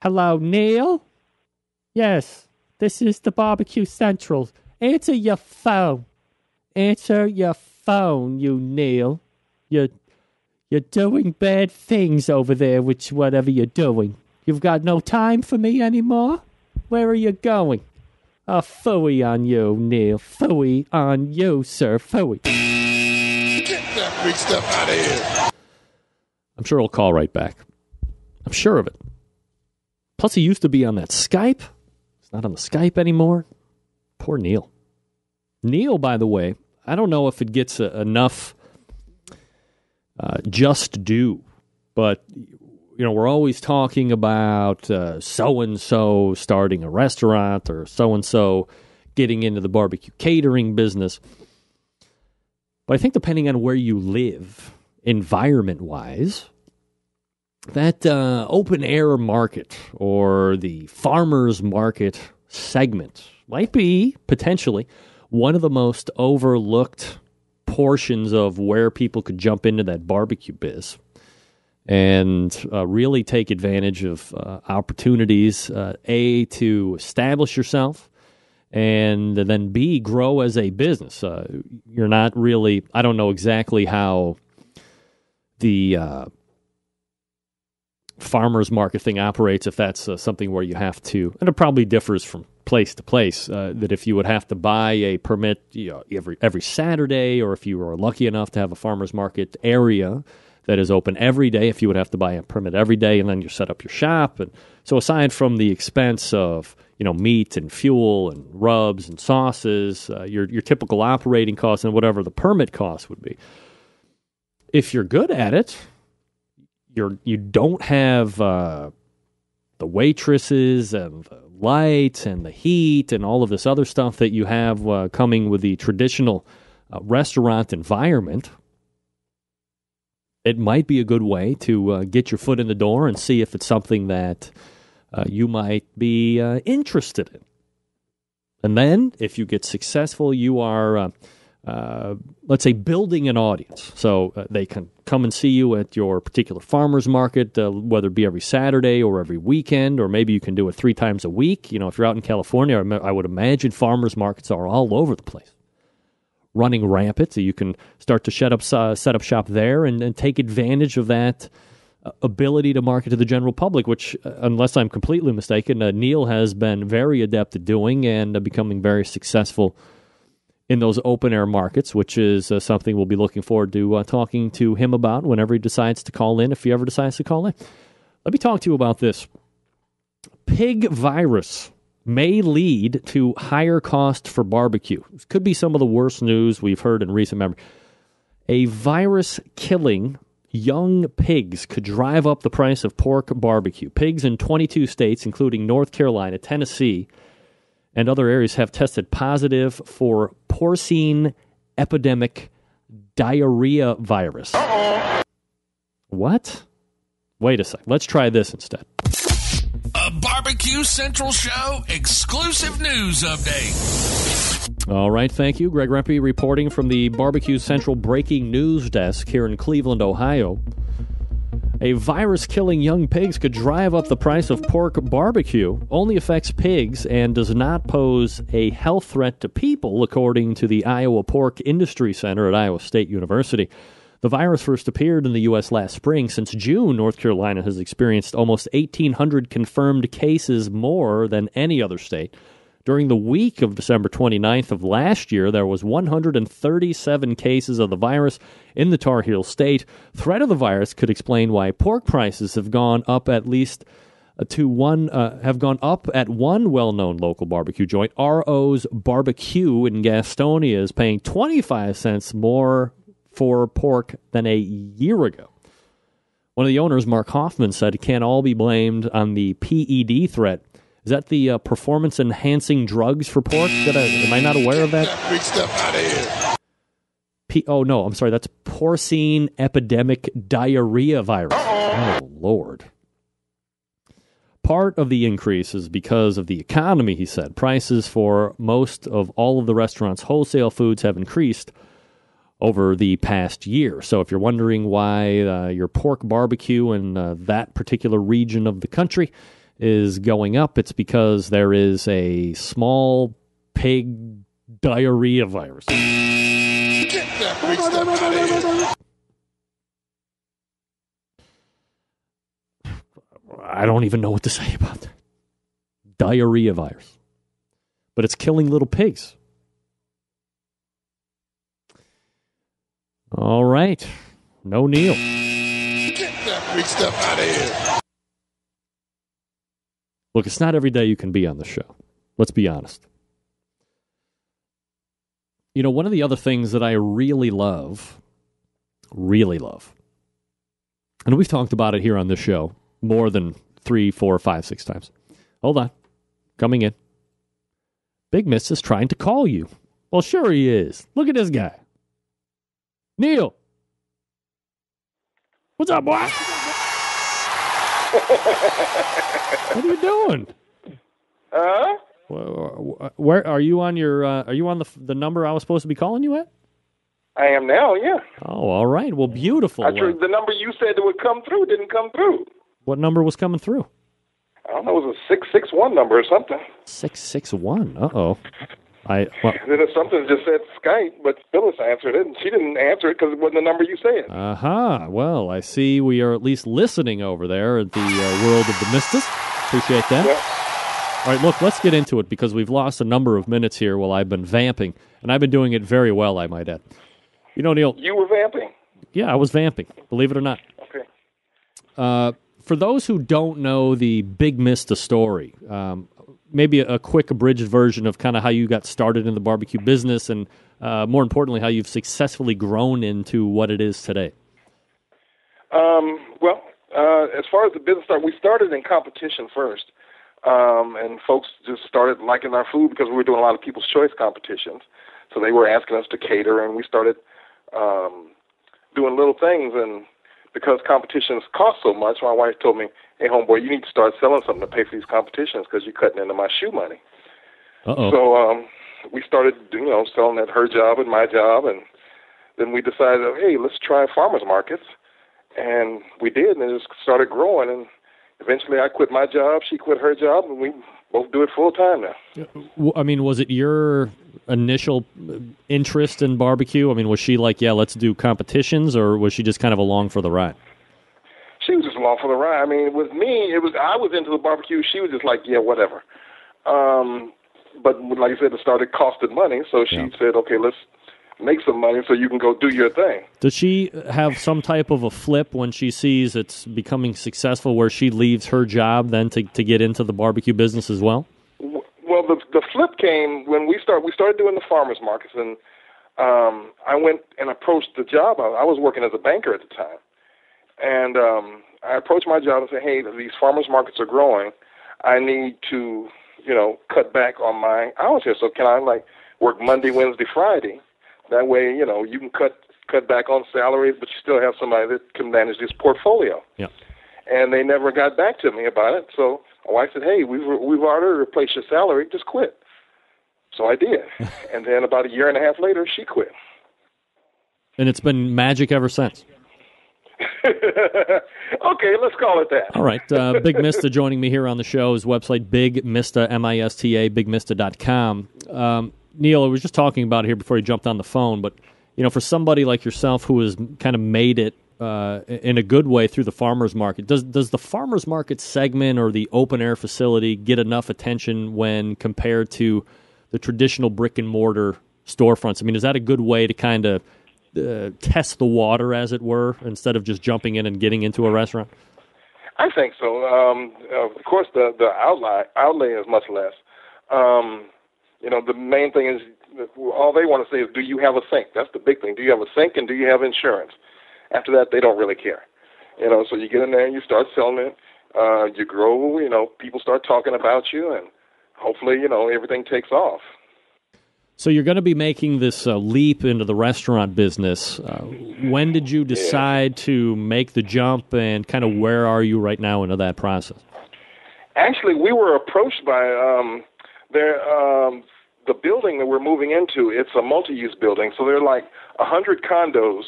Hello, Neil? Yes. This is the Barbecue Central. Answer your phone. Answer your phone, you Neil. You're doing bad things over there with whatever you're doing. You've got no time for me anymore? Where are you going? Phooey on you, Neil. Phooey on you, sir. Phooey. Get that freak stuff out of here. I'm sure he'll call right back. I'm sure of it. Plus, he used to be on that Skype. He's not on the Skype anymore. Poor Neil. Neil, by the way, I don't know if it gets enough just due, but we're always talking about so-and-so starting a restaurant or so-and-so getting into the barbecue catering business. But I think depending on where you live, environment-wise, that open-air market or the farmer's market segment might be potentially one of the most overlooked portions of where people could jump into that barbecue biz and really take advantage of opportunities, A, to establish yourself, and then B, grow as a business. You're not really, I don't know exactly how the farmer's market thing operates, if that's something where you have to, and it probably differs from place to place, that if you would have to buy a permit every Saturday, or if you were lucky enough to have a farmer's market area that is open every day, if you would have to buy a permit every day and then you set up your shop. And so aside from the expense of meat and fuel and rubs and sauces, your typical operating costs and whatever the permit cost would be, if you're good at it, you don't have the waitresses and the lights and the heat and all of this other stuff that you have coming with the traditional restaurant environment. It might be a good way to get your foot in the door and see if it's something that you might be interested in. And then, if you get successful, you are, let's say, building an audience. So they can come and see you at your particular farmer's market, whether it be every Saturday or every weekend, or maybe you can do it 3 times a week. If you're out in California, I would imagine farmers markets are all over the place, running rampant. So you can start to set up shop there and take advantage of that ability to market to the general public, which, unless I'm completely mistaken, Neil has been very adept at doing and becoming very successful in those open-air markets, which is something we'll be looking forward to talking to him about whenever he decides to call in, if he ever decides to call in. Let me talk to you about this. Pig virus may lead to higher cost for barbecue. This could be some of the worst news we've heard in recent memory. A virus killing young pigs could drive up the price of pork barbecue. Pigs in 22 states, including North Carolina, Tennessee, and other areas, have tested positive for porcine epidemic diarrhea virus. What? Wait a sec. Let's try this instead. A Barbecue Central Show exclusive news update. All right, thank you. Greg Rempe reporting from the Barbecue Central breaking news desk here in Cleveland, Ohio. A virus killing young pigs could drive up the price of pork barbecue, only affects pigs and does not pose a health threat to people, according to the Iowa Pork Industry Center at Iowa State University. The virus first appeared in the U.S. last spring. Since June, North Carolina has experienced almost 1,800 confirmed cases, more than any other state. During the week of December 29th of last year, there was 137 cases of the virus in the Tar Heel State. Threat of the virus could explain why pork prices have gone up at least have gone up at one well-known local barbecue joint. RO's Barbecue in Gastonia is paying 25 cents more for pork than a year ago. One of the owners, Mark Hoffman, said it can't all be blamed on the PED threat. Is that the performance-enhancing drugs for pork? Am I not aware of that? Freak stuff out of here. Oh, no, I'm sorry. That's porcine epidemic diarrhea virus. Oh, Lord. Part of the increase is because of the economy, he said. Prices for most of all of the restaurants' wholesale foods have increased over the past year. So if you're wondering why your pork barbecue in that particular region of the country is going up, it's because there is a small pig diarrhea virus. Get that freak stuff out of here. I don't even know what to say about that. Diarrhea virus. but it's killing little pigs. All right. No Neil. Get that freak stuff out of here. Look, it's not every day you can be on the show. Let's be honest. You know, one of the other things that I really love, and we've talked about it here on this show more than 3, 4, 5, 6 times. Hold on. Coming in. Big Miss is trying to call you. Well, sure he is. Look at this guy. Neil. What's up, boy? What are you doing? Where are you on your? Are you on the number I was supposed to be calling you at? I am now, yeah. Oh, all right. Well, beautiful. The number you said that would come through didn't come through. What number was coming through? I don't know. It was a 661 number or something. 661. Uh-oh. Then something just said Skype, but Phyllis answered it, and she didn't answer it because it wasn't the number you said. Aha. Well, I see we are at least listening over there at the World of the Mistus. Appreciate that. Yeah. All right, look, let's get into it because we've lost a number of minutes here while I've been vamping, and I've been doing it very well, I might add. You know, Neil. You were vamping? Yeah, I was vamping, believe it or not. Okay. For those who don't know the Big Mista story, maybe a quick abridged version of kind of how you got started in the barbecue business and, more importantly, how you've successfully grown into what it is today. As far as the business started, we started in competition first. And folks just started liking our food because we were doing a lot of People's Choice competitions. So they were asking us to cater, and we started doing little things. And because competitions cost so much, my wife told me, hey, homeboy, you need to start selling something to pay for these competitions because you're cutting into my shoe money. Uh-oh. So we started, selling at her job and my job, and then we decided, hey, let's try farmers markets. And we did, and it just started growing. And eventually I quit my job, she quit her job, and we both do it full time now. I mean, was it your initial interest in barbecue? I mean, was she like, yeah, let's do competitions, or was she just kind of along for the ride? She was just along for the ride. I mean, with me, I was into the barbecue. She was just like, yeah, whatever. But like I said, it started costing money, so she said, okay, let's make some money so you can go do your thing. Does she have some type of a flip when she sees it's becoming successful where she leaves her job then to get into the barbecue business as well? Well, the flip came when we started doing the farmers markets, and I went and approached the job. I was working as a banker at the time, and I approached my job and said, hey, these farmers markets are growing. I need to, cut back on my hours here. So can I work Monday, Wednesday, Friday? That way, you can cut back on salaries, but you still have somebody that can manage this portfolio. Yeah. And they never got back to me about it. So my wife said, hey, we've already replaced your salary. Just quit. So I did. And then about a year and a half later, she quit. And it's been magic ever since. Okay, let's call it that. All right. Big Mista joining me here on the show. His website, Big Mista, M-I-S-T-A, bigmista.com. Neil, I was just talking about it here before you jumped on the phone, but for somebody like yourself who has kind of made it in a good way through the farmers market, does the farmers market segment or the open air facility get enough attention when compared to the traditional brick and mortar storefronts? I mean, is that a good way to kind of test the water, as it were, instead of just jumping in and getting into a restaurant? I think so. Of course, the outlay is much less. The main thing is, all they want to say is, do you have a sink? That's the big thing. Do you have a sink, and do you have insurance? After that, they don't really care. So you get in there and you start selling it. You grow, people start talking about you, and hopefully, everything takes off. So you're going to be making this leap into the restaurant business. When did you decide to make the jump, and kind of where are you right now into that process? Actually, we were approached by the building that we're moving into. It's a multi-use building, so there are like 100 condos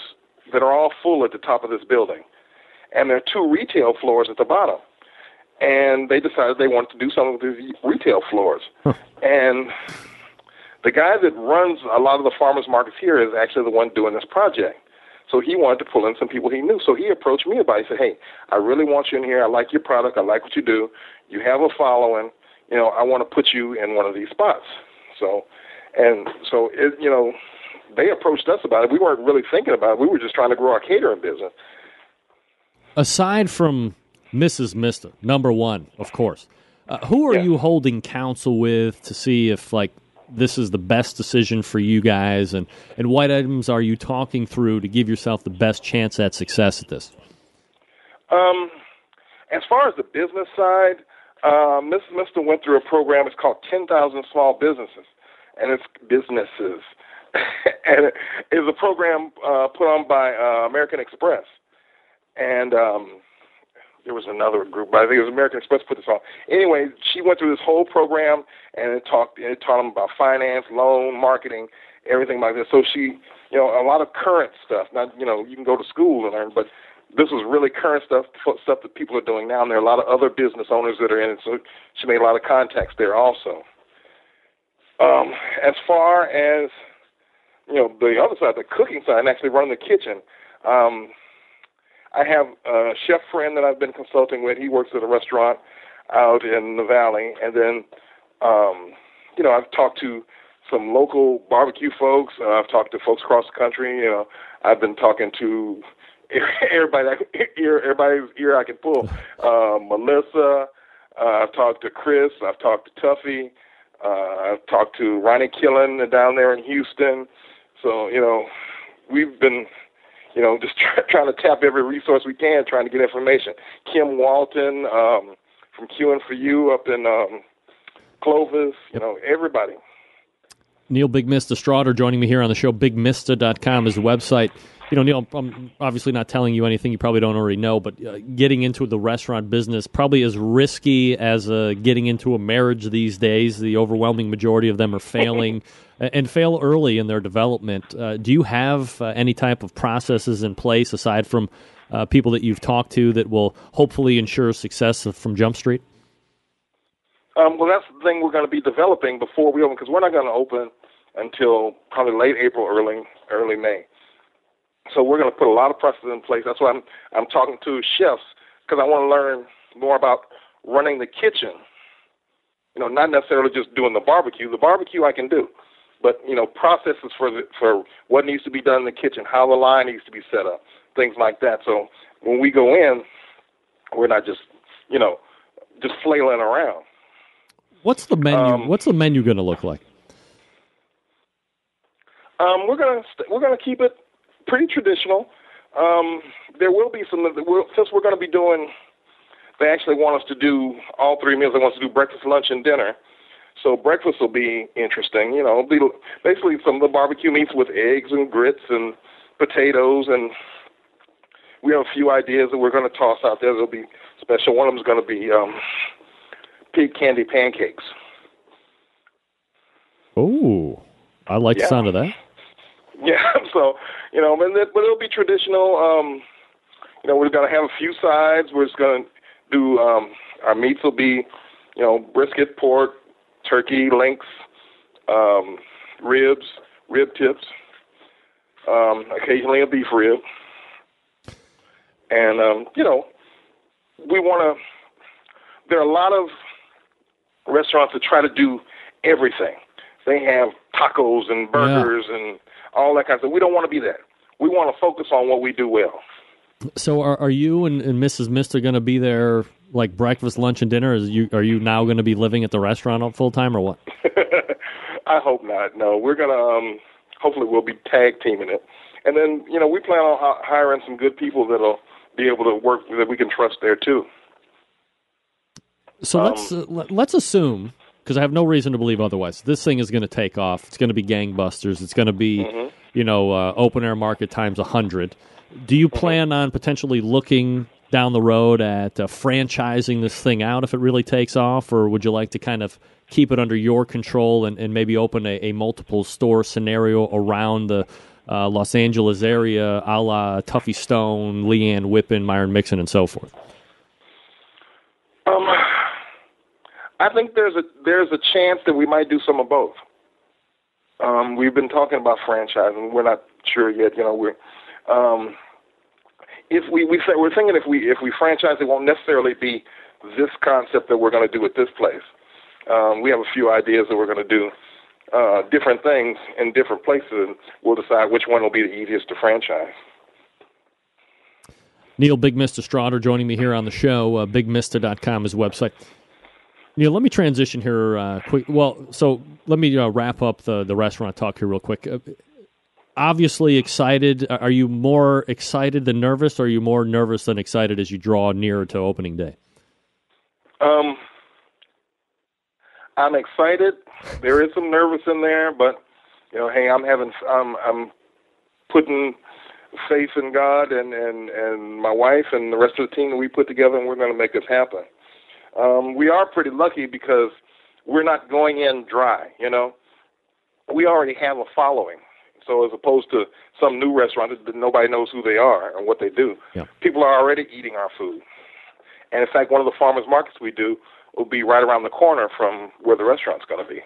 that are all full at the top of this building, and there are 2 retail floors at the bottom. And they decided they wanted to do something with these retail floors. And the guy that runs a lot of the farmers markets here is actually the one doing this project. So he wanted to pull in some people he knew. So he approached me about it. He said, hey, I really want you in here. I like your product. I like what you do. You have a following. I want to put you in one of these spots. So they approached us about it. We weren't really thinking about it. We were just trying to grow our catering business. Aside from Mrs. Mister, number one, of course, who are you holding counsel with to see if, like, this is the best decision for you guys, and what items are you talking through to give yourself the best chance at success at this? As far as the business side, Mrs. Mister went through a program. It's called 10,000 Small Businesses, and it's businesses. And it is a program put on by American Express. And there was another group, but I think it was American Express put this on. Anyway, she went through this whole program, and it taught them about finance, loan, marketing, everything like that. So she, a lot of current stuff. Not, you can go to school and learn, but this was really current stuff that people are doing now, and there are a lot of other business owners that are in it, so she made a lot of contacts there also. As far as, the other side, the cooking side, and actually running the kitchen, I have a chef friend that I've been consulting with. He works at a restaurant out in the valley, and then, I've talked to some local barbecue folks. I've talked to folks across the country. I've been talking to everybody's ear I can pull. Melissa, I've talked to Chris, I've talked to Tuffy, I've talked to Ronnie Killen down there in Houston. So, we've been, just trying to tap every resource we can, trying to get information. Kim Walton from Q&For-You up in Clovis, everybody. Neil Big Mista Strawder joining me here on the show. BigMista.com is the website. Neil, I'm obviously not telling you anything you probably don't already know, but getting into the restaurant business probably as risky as getting into a marriage these days. The overwhelming majority of them are failing and fail early in their development. Do you have any type of processes in place aside from people that you've talked to that will hopefully ensure success from Jump Street? Well, that's the thing we're going to be developing before we open, because we're not going to open until probably late April, early May. So we're going to put a lot of processes in place. That's why I'm talking to chefs, because I want to learn more about running the kitchen. Not necessarily just doing the barbecue. The barbecue I can do, but processes for what needs to be done in the kitchen, how the line needs to be set up, things like that. So when we go in, we're not just just flailing around. What's the menu? What's the menu going to look like? We're gonna keep it pretty traditional. There will be some, since we're going to be doing, they actually want us to do all three meals. They want us to do breakfast, lunch, and dinner. So breakfast will be interesting. It'll be basically some of the barbecue meats with eggs and grits and potatoes. And we have a few ideas that we're going to toss out there that'll be special. One of them is going to be pig candy pancakes. Oh, I like the sound of that. Yeah, so, but it'll be traditional. We're going to have a few sides. We're just going to do, our meats will be, brisket, pork, turkey, links, ribs, rib tips, occasionally a beef rib. And, we want to, there are a lot of restaurants that try to do everything. They have tacos and burgers and all that kind of stuff. We don't want to be that. We want to focus on what we do well. So are you and Mrs. Mister going to be there like breakfast, lunch, and dinner? Are you now going to be living at the restaurant full time or what? I hope not. No, we're going to, hopefully we'll be tag teaming it. And then, we plan on hiring some good people that'll be able to work, that we can trust there too. So let's assume, because I have no reason to believe otherwise, this thing is going to take off. It's going to be gangbusters. It's going to be, open air market times 100. Do you plan on potentially looking down the road at franchising this thing out if it really takes off, or would you like to kind of keep it under your control and maybe open a multiple store scenario around the Los Angeles area, a la Tuffy Stone, Leanne Whippen, Myron Mixon, and so forth? I think there's a chance that we might do some of both. We've been talking about franchising. We're not sure yet. We're thinking if we franchise, it won't necessarily be this concept that we're going to do at this place. We have a few ideas that we're going to do different things in different places, and we'll decide which one will be the easiest to franchise. Neil Big Mr. Strawder joining me here on the show. BigMister.com is his website. Neil, let me transition here quick. Well, so let me wrap up the restaurant talk here real quick. Obviously excited. Are you more excited than nervous, or are you more nervous than excited as you draw nearer to opening day? I'm excited. There is some nervous in there, but hey, I'm putting faith in God and my wife and the rest of the team that we put together, and we're going to make this happen. We are pretty lucky because we're not going in dry. We already have a following. So as opposed to some new restaurant that nobody knows who they are and what they do, people are already eating our food. And in fact, one of the farmers markets we do will be right around the corner from where the restaurant's going to be.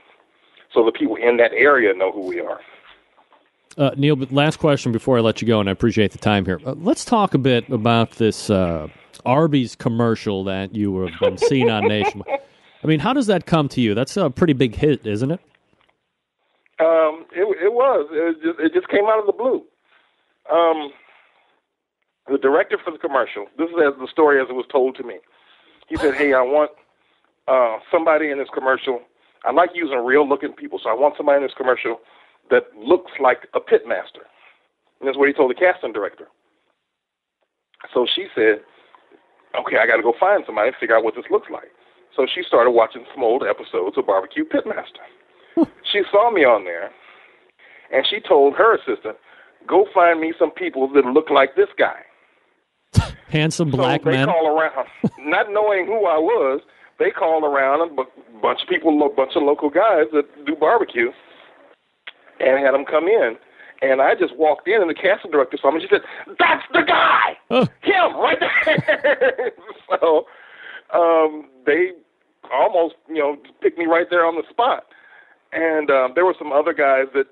So the people in that area know who we are. Neil, but last question before I let you go, and I appreciate the time here. Let's talk a bit about this Arby's commercial that you have been seeing on Nationwide. I mean, how does that come to you? That's a pretty big hit, isn't it? It was. It just came out of the blue. The director for the commercial, this is the story as it was told to me. He said, hey, I want somebody in this commercial. I like using real-looking people, so I want somebody in this commercial that looks like a pitmaster. And that's what he told the casting director. So she said, okay, I got to go find somebody and figure out what this looks like. So she started watching some old episodes of Barbecue Pitmaster. She saw me on there, and she told her assistant, go find me some people that look like this guy. Handsome black man. So they men. call around, not knowing who I was, they called around a bunch of people, a bunch of local guys that do barbecue, and had them come in. And I just walked in, and the casting director saw me. She said, that's the guy! Him, right there! So they almost, picked me right there on the spot. And there were some other guys that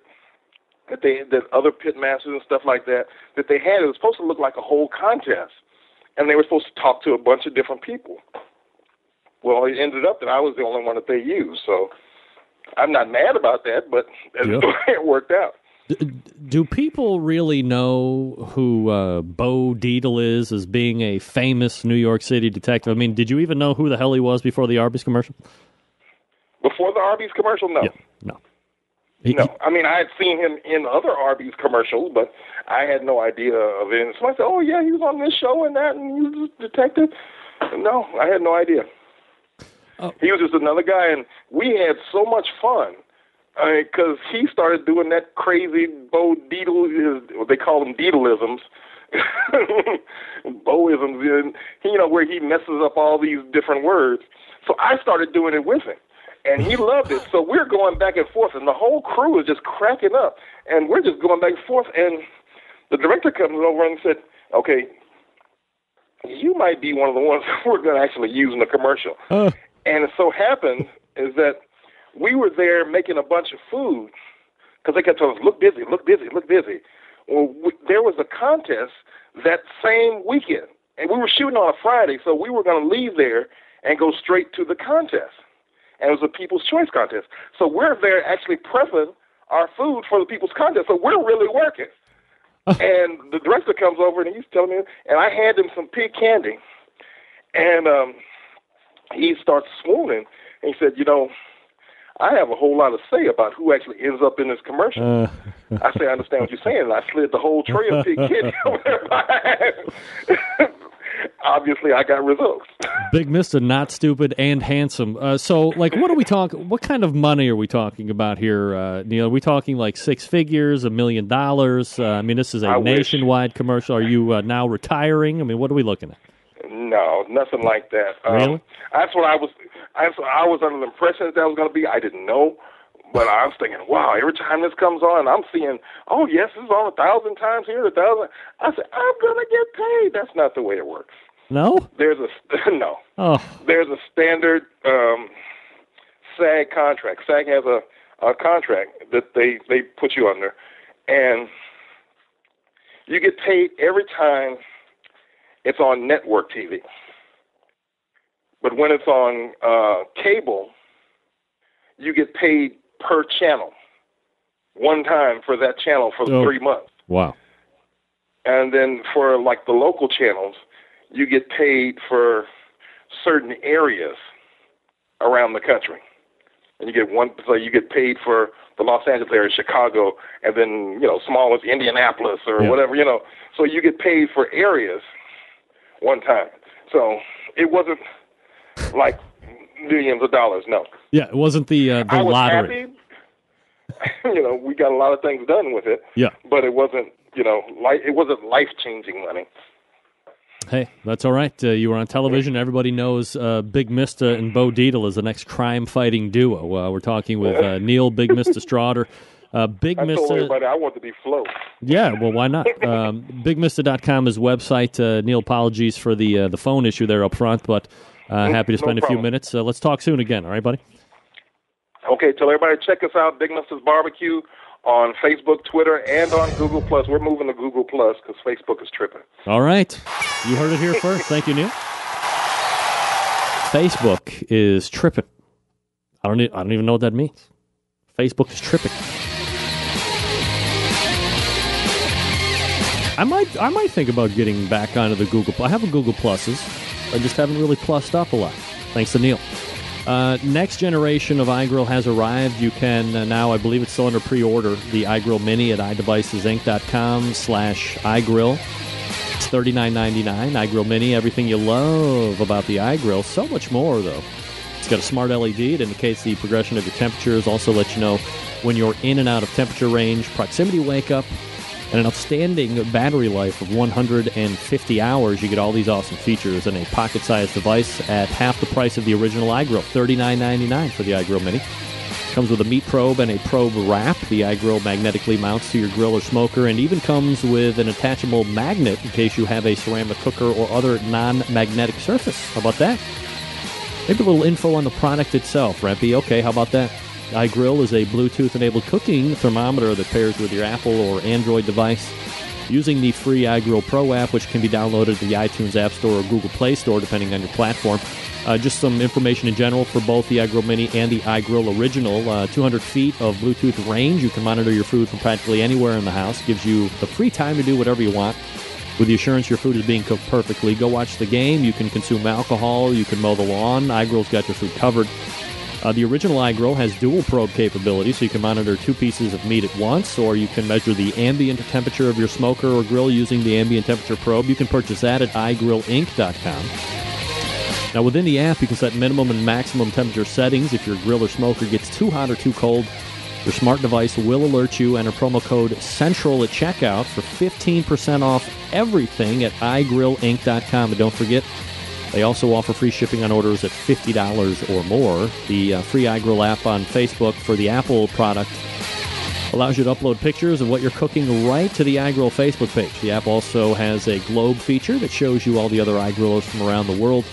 other pit masters and stuff like that they had. It was supposed to look like a whole contest, and they were supposed to talk to a bunch of different people. Well, it ended up that I was the only one that they used, so I'm not mad about that, but that's the way it worked out. Do people really know who Bo Dietl is as being a famous New York City detective? I mean, did you even know who the hell he was before the Arby's commercial? Before the Arby's commercial, no. Yeah, no. No. I mean, I had seen him in other Arby's commercials, but I had no idea of it. And so I said, oh, yeah, he was on this show and that, and he was a detective. No, I had no idea. Oh. He was just another guy, and we had so much fun because he started doing that crazy Bo Dietl, they call them Dietlisms, Boisms, and where he messes up all these different words. So I started doing it with him. And he loved it. So we're going back and forth, and the whole crew is just cracking up. And we're just going back and forth. And the director comes over and said, okay, you might be one of the ones we're going to actually use in the commercial. And it so happened is that we were there making a bunch of food because they kept telling us, look busy, look busy, look busy. Well, there was a contest that same weekend. And we were shooting on a Friday, so we were going to leave there and go straight to the contest. And it was a People's Choice contest. So we're there actually prepping our food for the People's Contest. So we're really working. And the director comes over, and he's telling me, and I hand him some pig candy. And he starts swooning. And he said, I have a whole lot to say about who actually ends up in this commercial. I said, I understand what you're saying. And I slid the whole tray of pig candy over there. Obviously, I got results. Big Mr. Not Stupid and Handsome. So, what are we talking? What kind of money are we talking about here, Neil? Are we talking like six figures, $1 million? I mean, this is a nationwide commercial. Are you now retiring? I mean, what are we looking at? No, nothing like that. Really? That's what I was under the impression that was going to be. I didn't know. But I was thinking, wow, every time this comes on, I'm seeing, oh, yes, this is on 1,000 times here, 1,000. I said, I'm going to get paid. That's not the way it works. No? There's no. Oh. There's a standard SAG contract. SAG has a contract that they put you under. And you get paid every time it's on network TV. But when it's on cable, you get paid per channel, one time for that channel for 3 months. Wow. And then for like the local channels, you get paid for certain areas around the country. And you get so you get paid for the Los Angeles area, Chicago, and then, small as Indianapolis or whatever, So you get paid for areas one time. So it wasn't like millions of dollars, no. Yeah, it wasn't the I was lottery. Happy. We got a lot of things done with it. Yeah. But it wasn't, it wasn't life-changing money. Hey, that's all right. You were on television. Everybody knows Big Mista and Bo Dietl is the next crime-fighting duo. We're talking with Neil Big Mista Straughter. Big I told Mista. everybody I want to be Flo. Yeah, well, why not? BigMista.com is website. Neil, apologies for the phone issue there up front, but happy to spend a few minutes. Let's talk soon again. All right, buddy? Okay, tell everybody check us out, Big Mista's Barbecue, on Facebook, Twitter, and on Google+. We're moving to Google+, because Facebook is tripping. All right. You heard it here first. Thank you, Neil. Facebook is tripping. I don't even know what that means. Facebook is tripping. I might think about getting back onto the Google. I have a Google Pluses. I just haven't really plussed up a lot. Thanks to Neil. Next generation of iGrill has arrived. You can now, I believe it's still under pre-order, the iGrill Mini at iDevicesinc.com/iGrill. It's $39.99. iGrill Mini, everything you love about the iGrill. So much more, though. It's got a smart LED. It indicates the progression of your temperatures. Also lets you know when you're in and out of temperature range. Proximity wake up. And an outstanding battery life of 150 hours. You get all these awesome features in a pocket-sized device at half the price of the original iGrill, $39.99 for the iGrill Mini. Comes with a meat probe and a probe wrap. The iGrill magnetically mounts to your grill or smoker, and even comes with an attachable magnet in case you have a ceramic cooker or other non-magnetic surface. How about that? Maybe a little info on the product itself, Rempy. Okay, how about that? iGrill is a Bluetooth-enabled cooking thermometer that pairs with your Apple or Android device. Using the free iGrill Pro app, which can be downloaded at the iTunes App Store or Google Play Store, depending on your platform. Just some information in general for both the iGrill Mini and the iGrill Original. 200 feet of Bluetooth range. You can monitor your food from practically anywhere in the house. Gives you the free time to do whatever you want. With the assurance your food is being cooked perfectly. Go watch the game. You can consume alcohol. You can mow the lawn. iGrill's got your food covered. The original iGrill has dual probe capability, so you can monitor 2 pieces of meat at once, or you can measure the ambient temperature of your smoker or grill using the ambient temperature probe. You can purchase that at iGrillInc.com. Now, within the app, you can set minimum and maximum temperature settings. If your grill or smoker gets too hot or too cold, your smart device will alert you. Enter promo code CENTRAL at checkout for 15% off everything at iGrillInc.com. And don't forget, they also offer free shipping on orders at $50 or more. The free iGrill app on Facebook for the Apple product allows you to upload pictures of what you're cooking right to the iGrill Facebook page. The app also has a globe feature that shows you all the other iGrillers from around the world.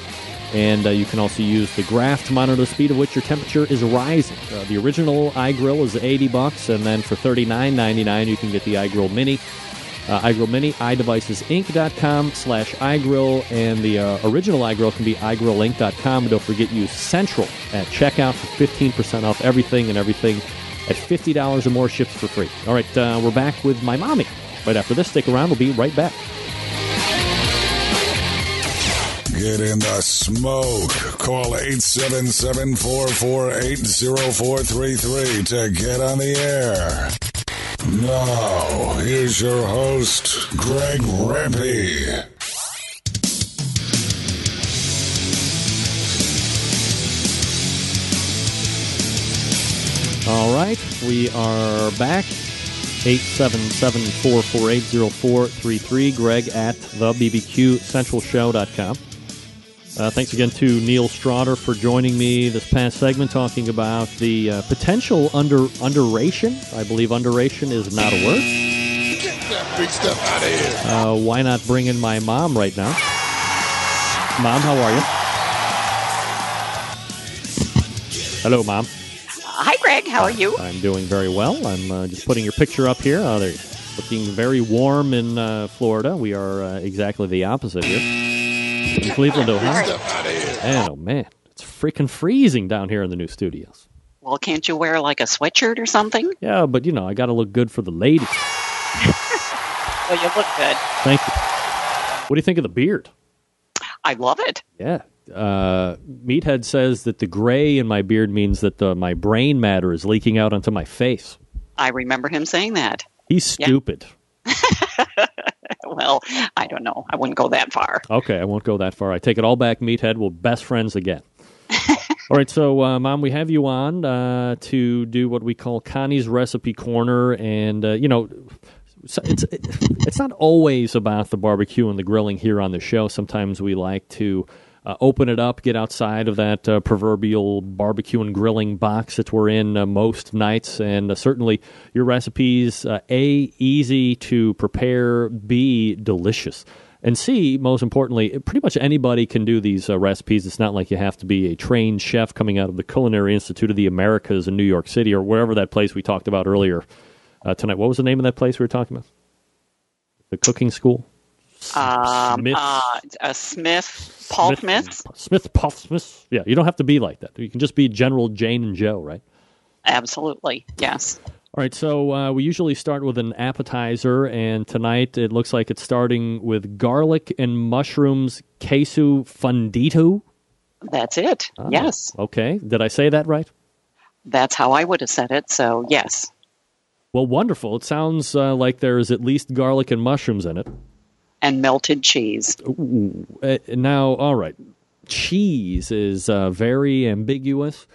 And you can also use the graph to monitor the speed at which your temperature is rising. The original iGrill is $80, and then for $39.99 you can get the iGrill Mini. iGrill Mini, iDevicesinc.com/iGrill, and the original iGrill can be iGrillInc.com. And don't forget, use Central at checkout for 15% off everything, and everything at $50 or more ships for free. All right, we're back with my mommy. Right after this, stick around. We'll be right back. Get in the smoke. Call 877-448-0433 to get on the air. Now, here's your host, Greg Rempe. All right, we are back. 877-448-0433. Greg at thebbqcentralshow.com. Thanks again to Neil Straughter for joining me this past segment, talking about the potential underration. I believe underration is not a word. Get that big stuff out of here. Why not bring in my mom right now? Mom, how are you? Hello, Mom. Hi, Greg. How are you? I'm doing very well. I'm just putting your picture up here. They're looking very warm in Florida. We are exactly the opposite here. In Cleveland, Ohio. Man, oh man, it's freaking freezing down here in the new studios. Well, can't you wear like a sweatshirt or something? Yeah, but I got to look good for the ladies. Well, you look good. Thank you. What do you think of the beard? I love it. Yeah. Meathead says that the gray in my beard means that my brain matter is leaking out onto my face. I remember him saying that. He's stupid. Well, I don't know. I wouldn't go that far. Okay, I won't go that far. I take it all back, Meathead. We're best friends again. All right, so, Mom, we have you on to do what we call Connie's Recipe Corner, and, it's not always about the barbecue and the grilling here on the show. Sometimes we like to open it up, get outside of that proverbial barbecue and grilling box that we're in most nights, and certainly your recipes, A, easy to prepare, B, delicious. And C, most importantly, pretty much anybody can do these recipes. It's not like you have to be a trained chef coming out of the Culinary Institute of the Americas in New York City or wherever that place we talked about earlier tonight. What was the name of that place we were talking about? The cooking school? Smith, Paul Smith. Paul Smith. Yeah, you don't have to be like that. You can just be General Jane and Joe, right? Absolutely, yes. All right, so we usually start with an appetizer, and tonight it looks like it's starting with garlic and mushrooms queso fundido. That's it, yes. Okay, did I say that right? That's how I would have said it, so yes. Well, wonderful. It sounds like there's at least garlic and mushrooms in it. And melted cheese. Ooh. Now, all right, cheese is very ambiguous.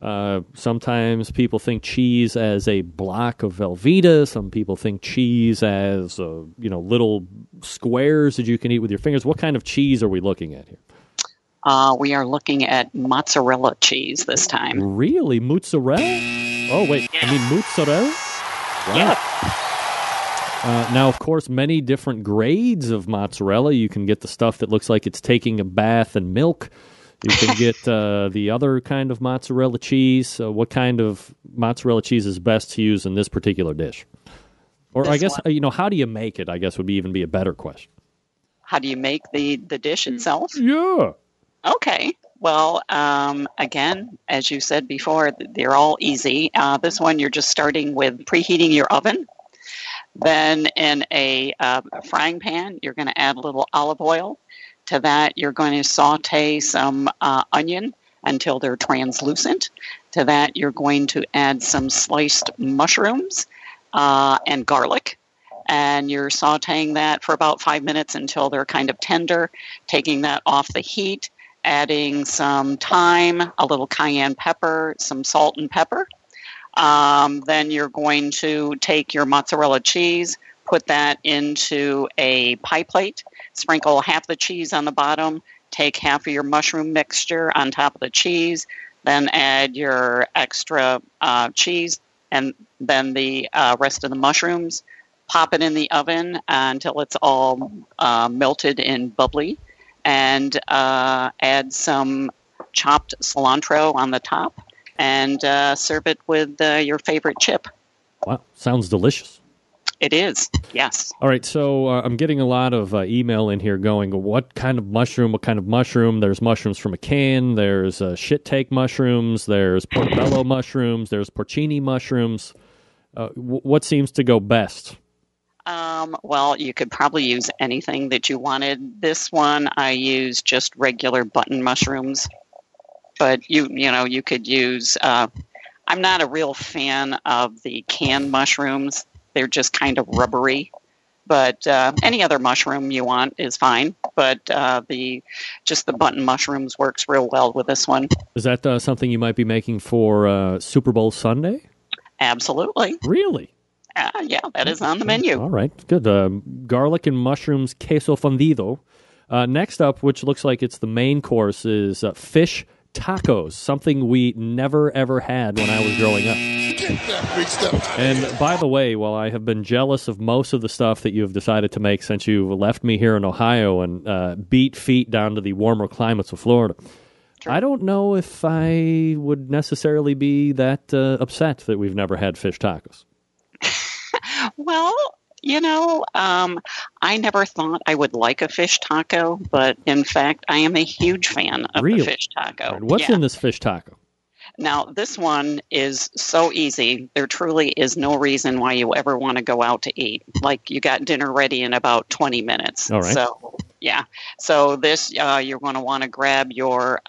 Sometimes people think cheese as a block of Velveeta. Some people think cheese as little squares that you can eat with your fingers. What kind of cheese are we looking at here? We are looking at mozzarella cheese this time. Really? Mozzarella? Oh, wait. I mean mozzarella? Wow. Yeah. Now, of course, many different grades of mozzarella. You can get the stuff that looks like it's taking a bath in milk. You can get the other kind of mozzarella cheese. What kind of mozzarella cheese is best to use in this particular dish? Or I guess, how do you make it, I guess would even be a better question. How do you make the dish itself? Yeah. Okay. Well, again, as you said before, they're all easy. This one, you're just starting with preheating your oven. Then in a frying pan, you're going to add a little olive oil. To that, you're going to saute some onion until they're translucent. To that, you're going to add some sliced mushrooms and garlic. And you're sauteing that for about 5 minutes until they're kind of tender, taking that off the heat, adding some thyme, a little cayenne pepper, some salt and pepper. Then you're going to take your mozzarella cheese, put that into a pie plate, sprinkle half the cheese on the bottom, take half of your mushroom mixture on top of the cheese, then add your extra cheese and then the rest of the mushrooms. Pop it in the oven until it's all melted and bubbly, and add some chopped cilantro on the top, and serve it with your favorite chip. Wow, sounds delicious. It is, yes. All right, so I'm getting a lot of email in here going, what kind of mushroom, what kind of mushroom? There's mushrooms from a can, there's shit-take mushrooms, there's portobello mushrooms, there's porcini mushrooms. What seems to go best? Well, you could probably use anything that you wanted. This one, I use just regular button mushrooms. But, you could use... I'm not a real fan of the canned mushrooms. They're just kind of rubbery. But any other mushroom you want is fine. But the button mushrooms works real well with this one. Is that something you might be making for Super Bowl Sunday? Absolutely. Really? Yeah, that is on the menu. All right, good. Garlic and mushrooms queso fundido. Next up, which looks like it's the main course, is fish tacos, something we never, ever had when I was growing up. Get that big stuff out of And here. by the way, while I have been jealous of most of the stuff that you have decided to make since you left me here in Ohio and beat feet down to the warmer climates of Florida, I don't know if I would necessarily be that upset that we've never had fish tacos. Well, I never thought I would like a fish taco, but in fact, I am a huge fan of the fish taco. Right, what's in this fish taco? Now, this one is so easy. There truly is no reason why you ever want to go out to eat. Like, you got dinner ready in about 20 minutes. All right. So, yeah. So this, you're going to want to grab your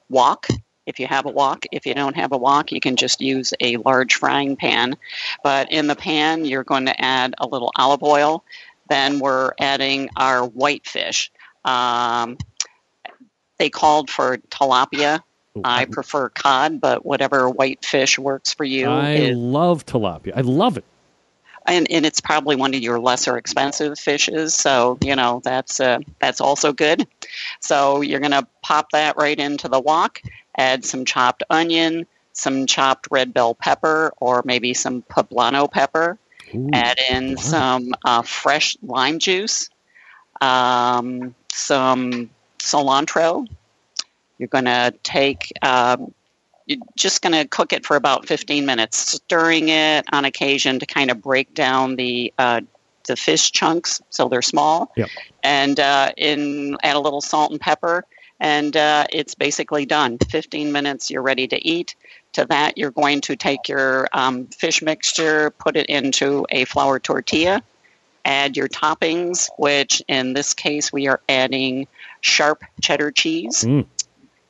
wok, if you have a wok. If you don't have a wok, you can just use a large frying pan. But in the pan, you're going to add a little olive oil. Then we're adding our white fish. They called for tilapia. I prefer cod, but whatever white fish works for you. I love tilapia. I love it. And it's probably one of your lesser expensive fishes, so, that's also good. So you're going to pop that right into the wok, add some chopped onion, some chopped red bell pepper, or maybe some poblano pepper. Ooh, add in some fresh lime juice, some cilantro. You're going to take, you're just going to cook it for about 15 minutes, stirring it on occasion to kind of break down the fish chunks so they're small. Yep. And add a little salt and pepper, and it's basically done. 15 minutes, you're ready to eat. To that, you're going to take your fish mixture, put it into a flour tortilla, add your toppings, which in this case we are adding sharp cheddar cheese.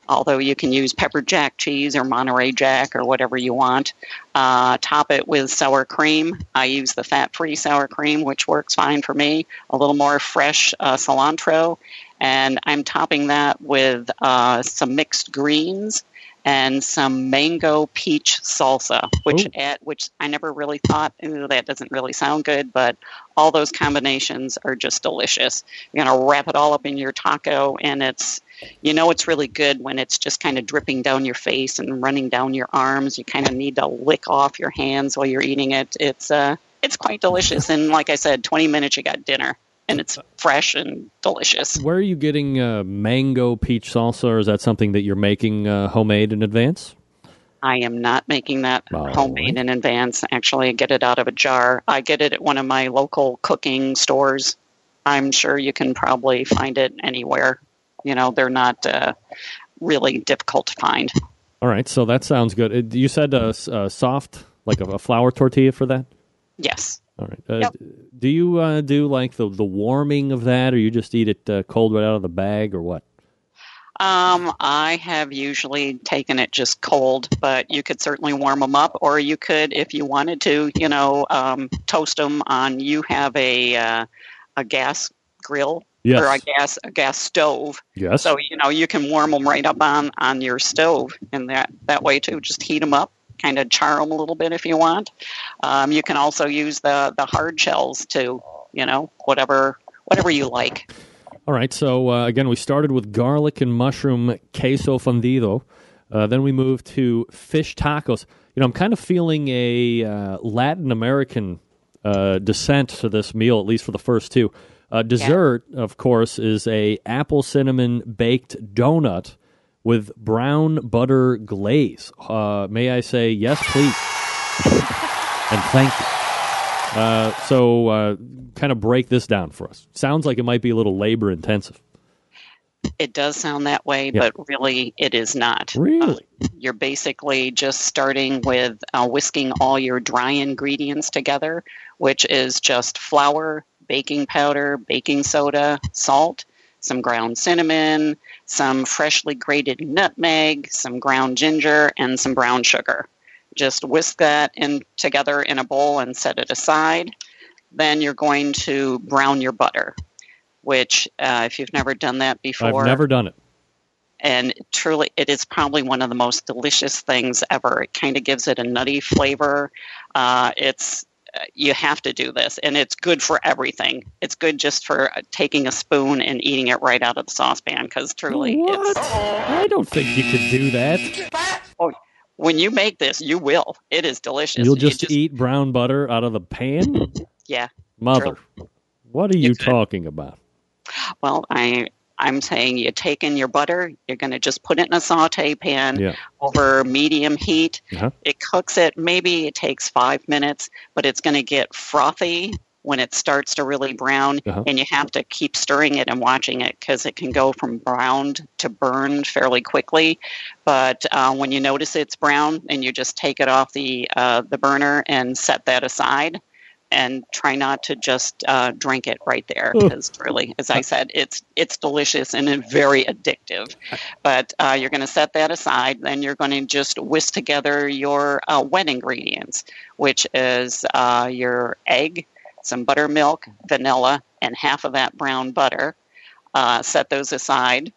Although you can use pepper jack cheese or Monterey Jack or whatever you want. Top it with sour cream. I use the fat-free sour cream, which works fine for me. A little more fresh cilantro. And I'm topping that with some mixed greens and some mango peach salsa, which I never really thought, that doesn't really sound good, but all those combinations are just delicious. You're going to wrap it all up in your taco, and it's really good when it's just kind of dripping down your face and running down your arms. You kind of need to lick off your hands while you're eating it. It's quite delicious, and like I said, 20 minutes you got dinner. And it's fresh and delicious. Where are you getting mango peach salsa, or is that something that you're making homemade in advance? I am not making that homemade in advance. Actually, I get it out of a jar. I get it at one of my local cooking stores. I'm sure you can probably find it anywhere. They're not really difficult to find. All right, so that sounds good. You said soft, like a flour tortilla for that? Yes. All right. Yep. Do you do like the warming of that, or you just eat it cold right out of the bag, or what? I have usually taken it just cold, but you could certainly warm them up, or you could, if you wanted to, toast them on. You have a gas grill. Yes. Or a gas stove. Yes. So you can warm them right up on your stove, and that way too. Just heat them up. Kind of char them a little bit if you want. You can also use the hard shells to, whatever you like. All right. So, again, we started with garlic and mushroom queso fundido. Then we moved to fish tacos. I'm kind of feeling a Latin American descent to this meal, at least for the first two. Dessert, of course, is a apple cinnamon baked donut with brown butter glaze. May I say yes, please? And thank you. So kind of break this down for us. Sounds like it might be a little labor intensive. It does sound that way, but really it is not. Really? You're basically just starting with whisking all your dry ingredients together, which is just flour, baking powder, baking soda, salt, some ground cinnamon, some freshly grated nutmeg, some ground ginger, and some brown sugar. Just whisk that together in a bowl and set it aside. Then you're going to brown your butter, which if you've never done that before... I've never done it. And truly, it is probably one of the most delicious things ever. It kind of gives it a nutty flavor. You have to do this, and it's good for everything. It's good just for taking a spoon and eating it right out of the saucepan, because truly it's... I don't think you could do that. Oh, when you make this, you will. It is delicious. You'll just eat brown butter out of the pan? Yeah. Mother, what are you talking about? Well, I'm saying you take in your butter, you're going to just put it in a saute pan over medium heat. It cooks it. Maybe it takes 5 minutes, but it's going to get frothy when it starts to really brown, and you have to keep stirring it and watching it because it can go from browned to burned fairly quickly. But when you notice it's brown, and you just take it off the burner and set that aside, and try not to just drink it right there because really, as I said, it's delicious and very addictive. But you're going to set that aside. Then you're going to just whisk together your wet ingredients, which is your egg, some buttermilk, vanilla, and half of that brown butter. Set those aside.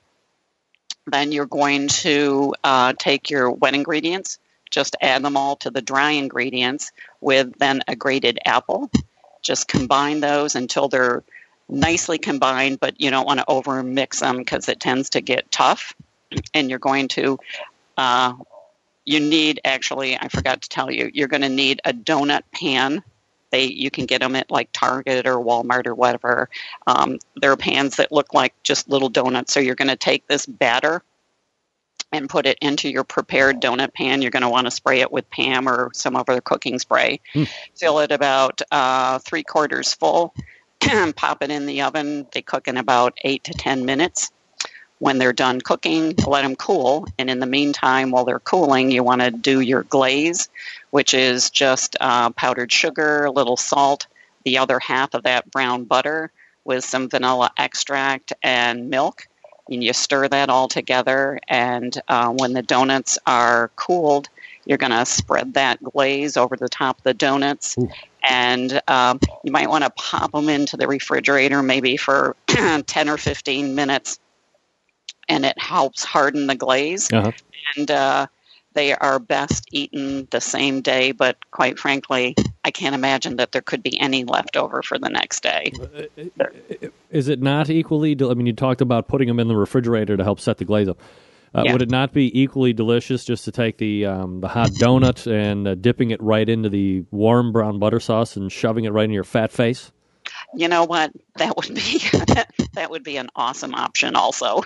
Then you're going to take your wet ingredients, just add them all to the dry ingredients with then a grated apple. Just combine those until they're nicely combined, but you don't want to over mix them because it tends to get tough. And you're going to, you need, actually, I forgot to tell you, you're going to need a donut pan. You can get them at like Target or Walmart or whatever. There are pans that look like just little donuts. So you're going to take this batter and put it into your prepared donut pan. You're going to want to spray it with Pam or some other cooking spray. Fill it about 3/4 full. Pop it in the oven. They cook in about 8 to 10 minutes. When they're done cooking, let them cool. And in the meantime, while they're cooling, you want to do your glaze, which is just powdered sugar, a little salt, the other half of that brown butter with some vanilla extract and milk. And you stir that all together, and when the donuts are cooled, you're going to spread that glaze over the top of the donuts. And you might want to pop them into the refrigerator maybe for 10 or 15 minutes, and it helps harden the glaze. And they are best eaten the same day, but quite frankly, I can't imagine that there could be any left over for the next day. Is it not equally? I mean, you talked about putting them in the refrigerator to help set the glaze up. Would it not be equally delicious just to take the hot donut and dipping it right into the warm brown butter sauce and shoving it right in your fat face? You know what? That would be an awesome option also.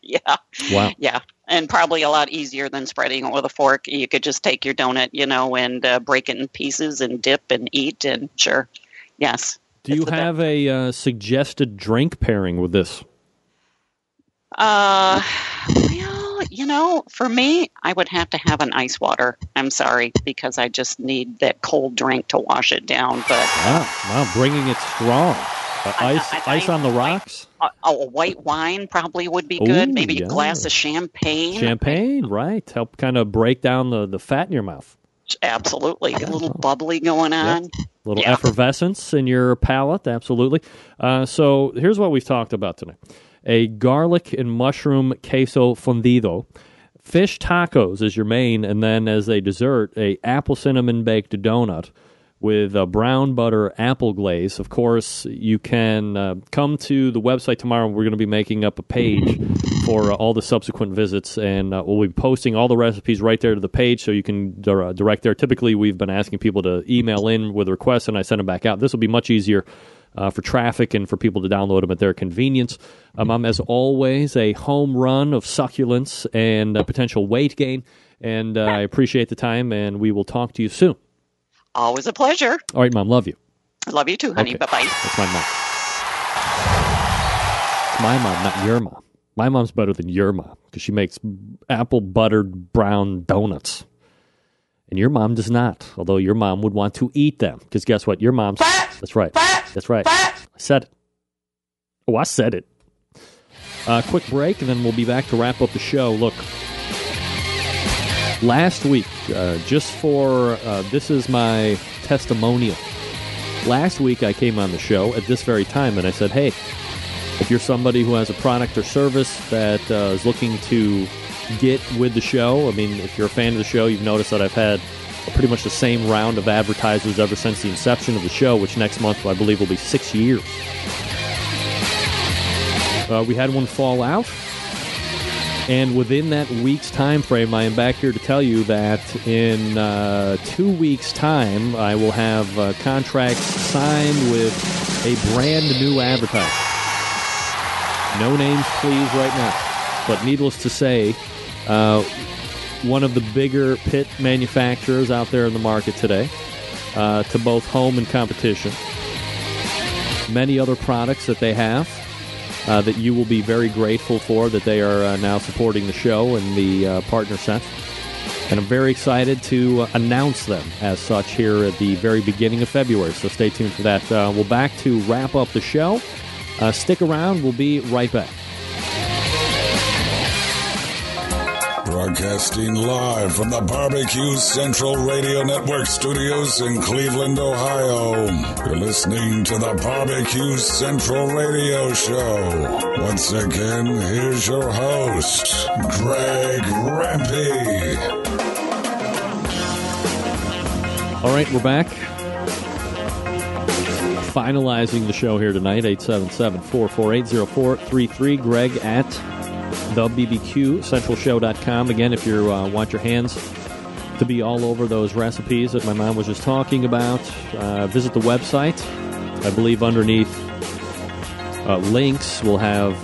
Yeah. Wow. Yeah. And probably a lot easier than spreading it with a fork. You could just take your donut, and break it in pieces and dip and eat. And sure. Yes. Do you have a suggested drink pairing with this? Well, for me, I would have to have an ice water. I'm sorry, because I just need that cold drink to wash it down. But wow, bringing it strong. Ice on the rocks? A white wine probably would be good. Maybe a glass of champagne. Champagne, right. Help kind of break down the fat in your mouth. Absolutely. A little bubbly going on. A little effervescence in your palate, absolutely. So here's what we've talked about tonight. A garlic and mushroom queso fundido. Fish tacos is your main, and then as a dessert, a apple cinnamon baked donut with a brown butter apple glaze. Of course, you can come to the website tomorrow. We're going to be making up a page for all the subsequent visits, and we'll be posting all the recipes right there to the page so you can direct there. Typically, we've been asking people to email in with requests, and I send them back out. This will be much easier for traffic and for people to download them at their convenience. I'm, as always, a home run of succulence and potential weight gain, and I appreciate the time, and we will talk to you soon. Always a pleasure. All right, Mom. Love you. I love you too, honey. Okay. Bye-bye. That's my mom. My mom, not your mom. My mom's better than your mom because she makes apple-buttered brown donuts. And your mom does not, although your mom would want to eat them. Because guess what? Your mom's... Fat! That's right. Fat! That's right. Fat! I said it. Oh, I said it. Quick break, and then we'll be back to wrap up the show. Look, last week, just for... this is my testimonial. Last week, I came on the show at this very time, and I said, hey, if you're somebody who has a product or service that is looking to get with the show, I mean, if you're a fan of the show, you've noticed that I've had pretty much the same round of advertisers ever since the inception of the show, which next month, I believe, will be 6 years. We had one fall out, and within that week's time frame, I am back here to tell you that in 2 weeks' time, I will have contracts signed with a brand new advertiser. No names, please, right now. But needless to say, one of the bigger pit manufacturers out there in the market today, to both home and competition. many other products that they have that you will be very grateful for, that they are now supporting the show and the partner set. And I'm very excited to announce them as such here at the very beginning of February, so stay tuned for that. We'll back to wrap up the show. Stick around. We'll be right back. Broadcasting live from the Barbecue Central Radio Network studios in Cleveland, Ohio. You're listening to the Barbecue Central Radio Show. Once again, here's your host, Greg Rempe. All right, we're back. Finalizing the show here tonight, 877-448-0433. Greg at thebbqcentralshow.com. Again, if you want your hands to be all over those recipes that my mom was just talking about, visit the website. I believe underneath links, we'll have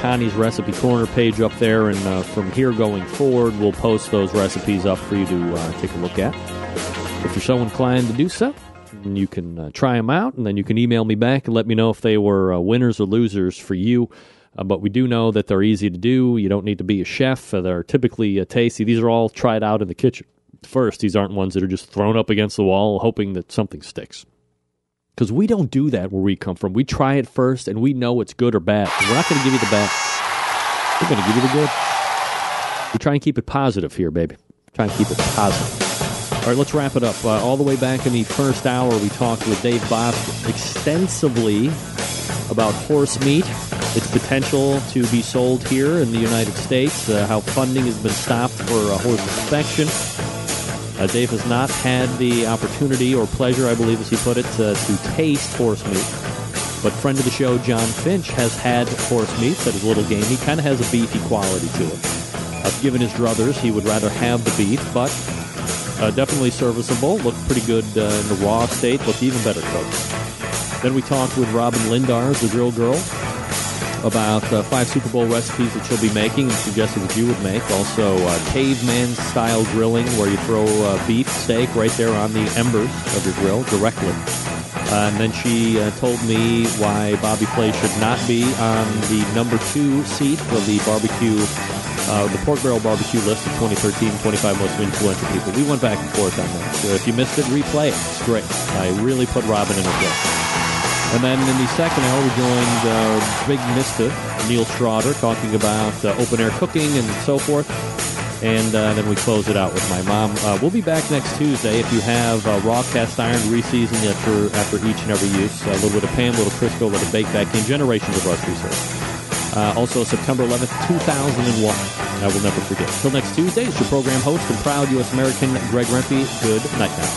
Connie's Recipe Corner page up there, and from here going forward, we'll post those recipes up for you to take a look at. If you're so inclined to do so, you can try them out, and then you can email me back and let me know if they were winners or losers for you. But we do know that they're easy to do. You don't need to be a chef. They're typically tasty. These are all tried out in the kitchen first. These aren't ones that are just thrown up against the wall hoping that something sticks. Because we don't do that where we come from. We try it first, and we know it's good or bad. We're not going to give you the bad. We're going to give you the good. We try and keep it positive here, baby. Try and keep it positive. All right, let's wrap it up. All the way back in the first hour, we talked with Dave Bosk extensively about horse meat, its potential to be sold here in the United States, how funding has been stopped for horse inspection. Dave has not had the opportunity or pleasure, I believe as he put it, to taste horse meat. But friend of the show, John Finch, has had horse meat that is a little gamey. Kind of has a beefy quality to it. Given his druthers, he would rather have the beef, but definitely serviceable. Looked pretty good in the raw state. Looked even better cooked. Then we talked with Robin Lindar, the grill girl, about 5 Super Bowl recipes that she'll be making and suggested that you would make. Also, caveman-style grilling, where you throw beef steak right there on the embers of your grill directly. And then she told me why Bobby Flay should not be on the number 2 seat of the the Pork Barrel Barbecue list of 2013 25 most influential people. We went back and forth on that. So if you missed it, replay it. It's great. I really put Robin in a place. And then in the second hour, we joined Big Mista, Neil Straughter, talking about open-air cooking and so forth. And then we close it out with my mom. We'll be back next Tuesday. If you have raw cast iron, reseasoned after each and every use, a little bit of Pam, a little Crisco, let it bake back in. Generations of us research. Also, September 11th, 2001. I will never forget. Till next Tuesday, it's your program host and proud U.S. American, Greg Rempe. Good night now.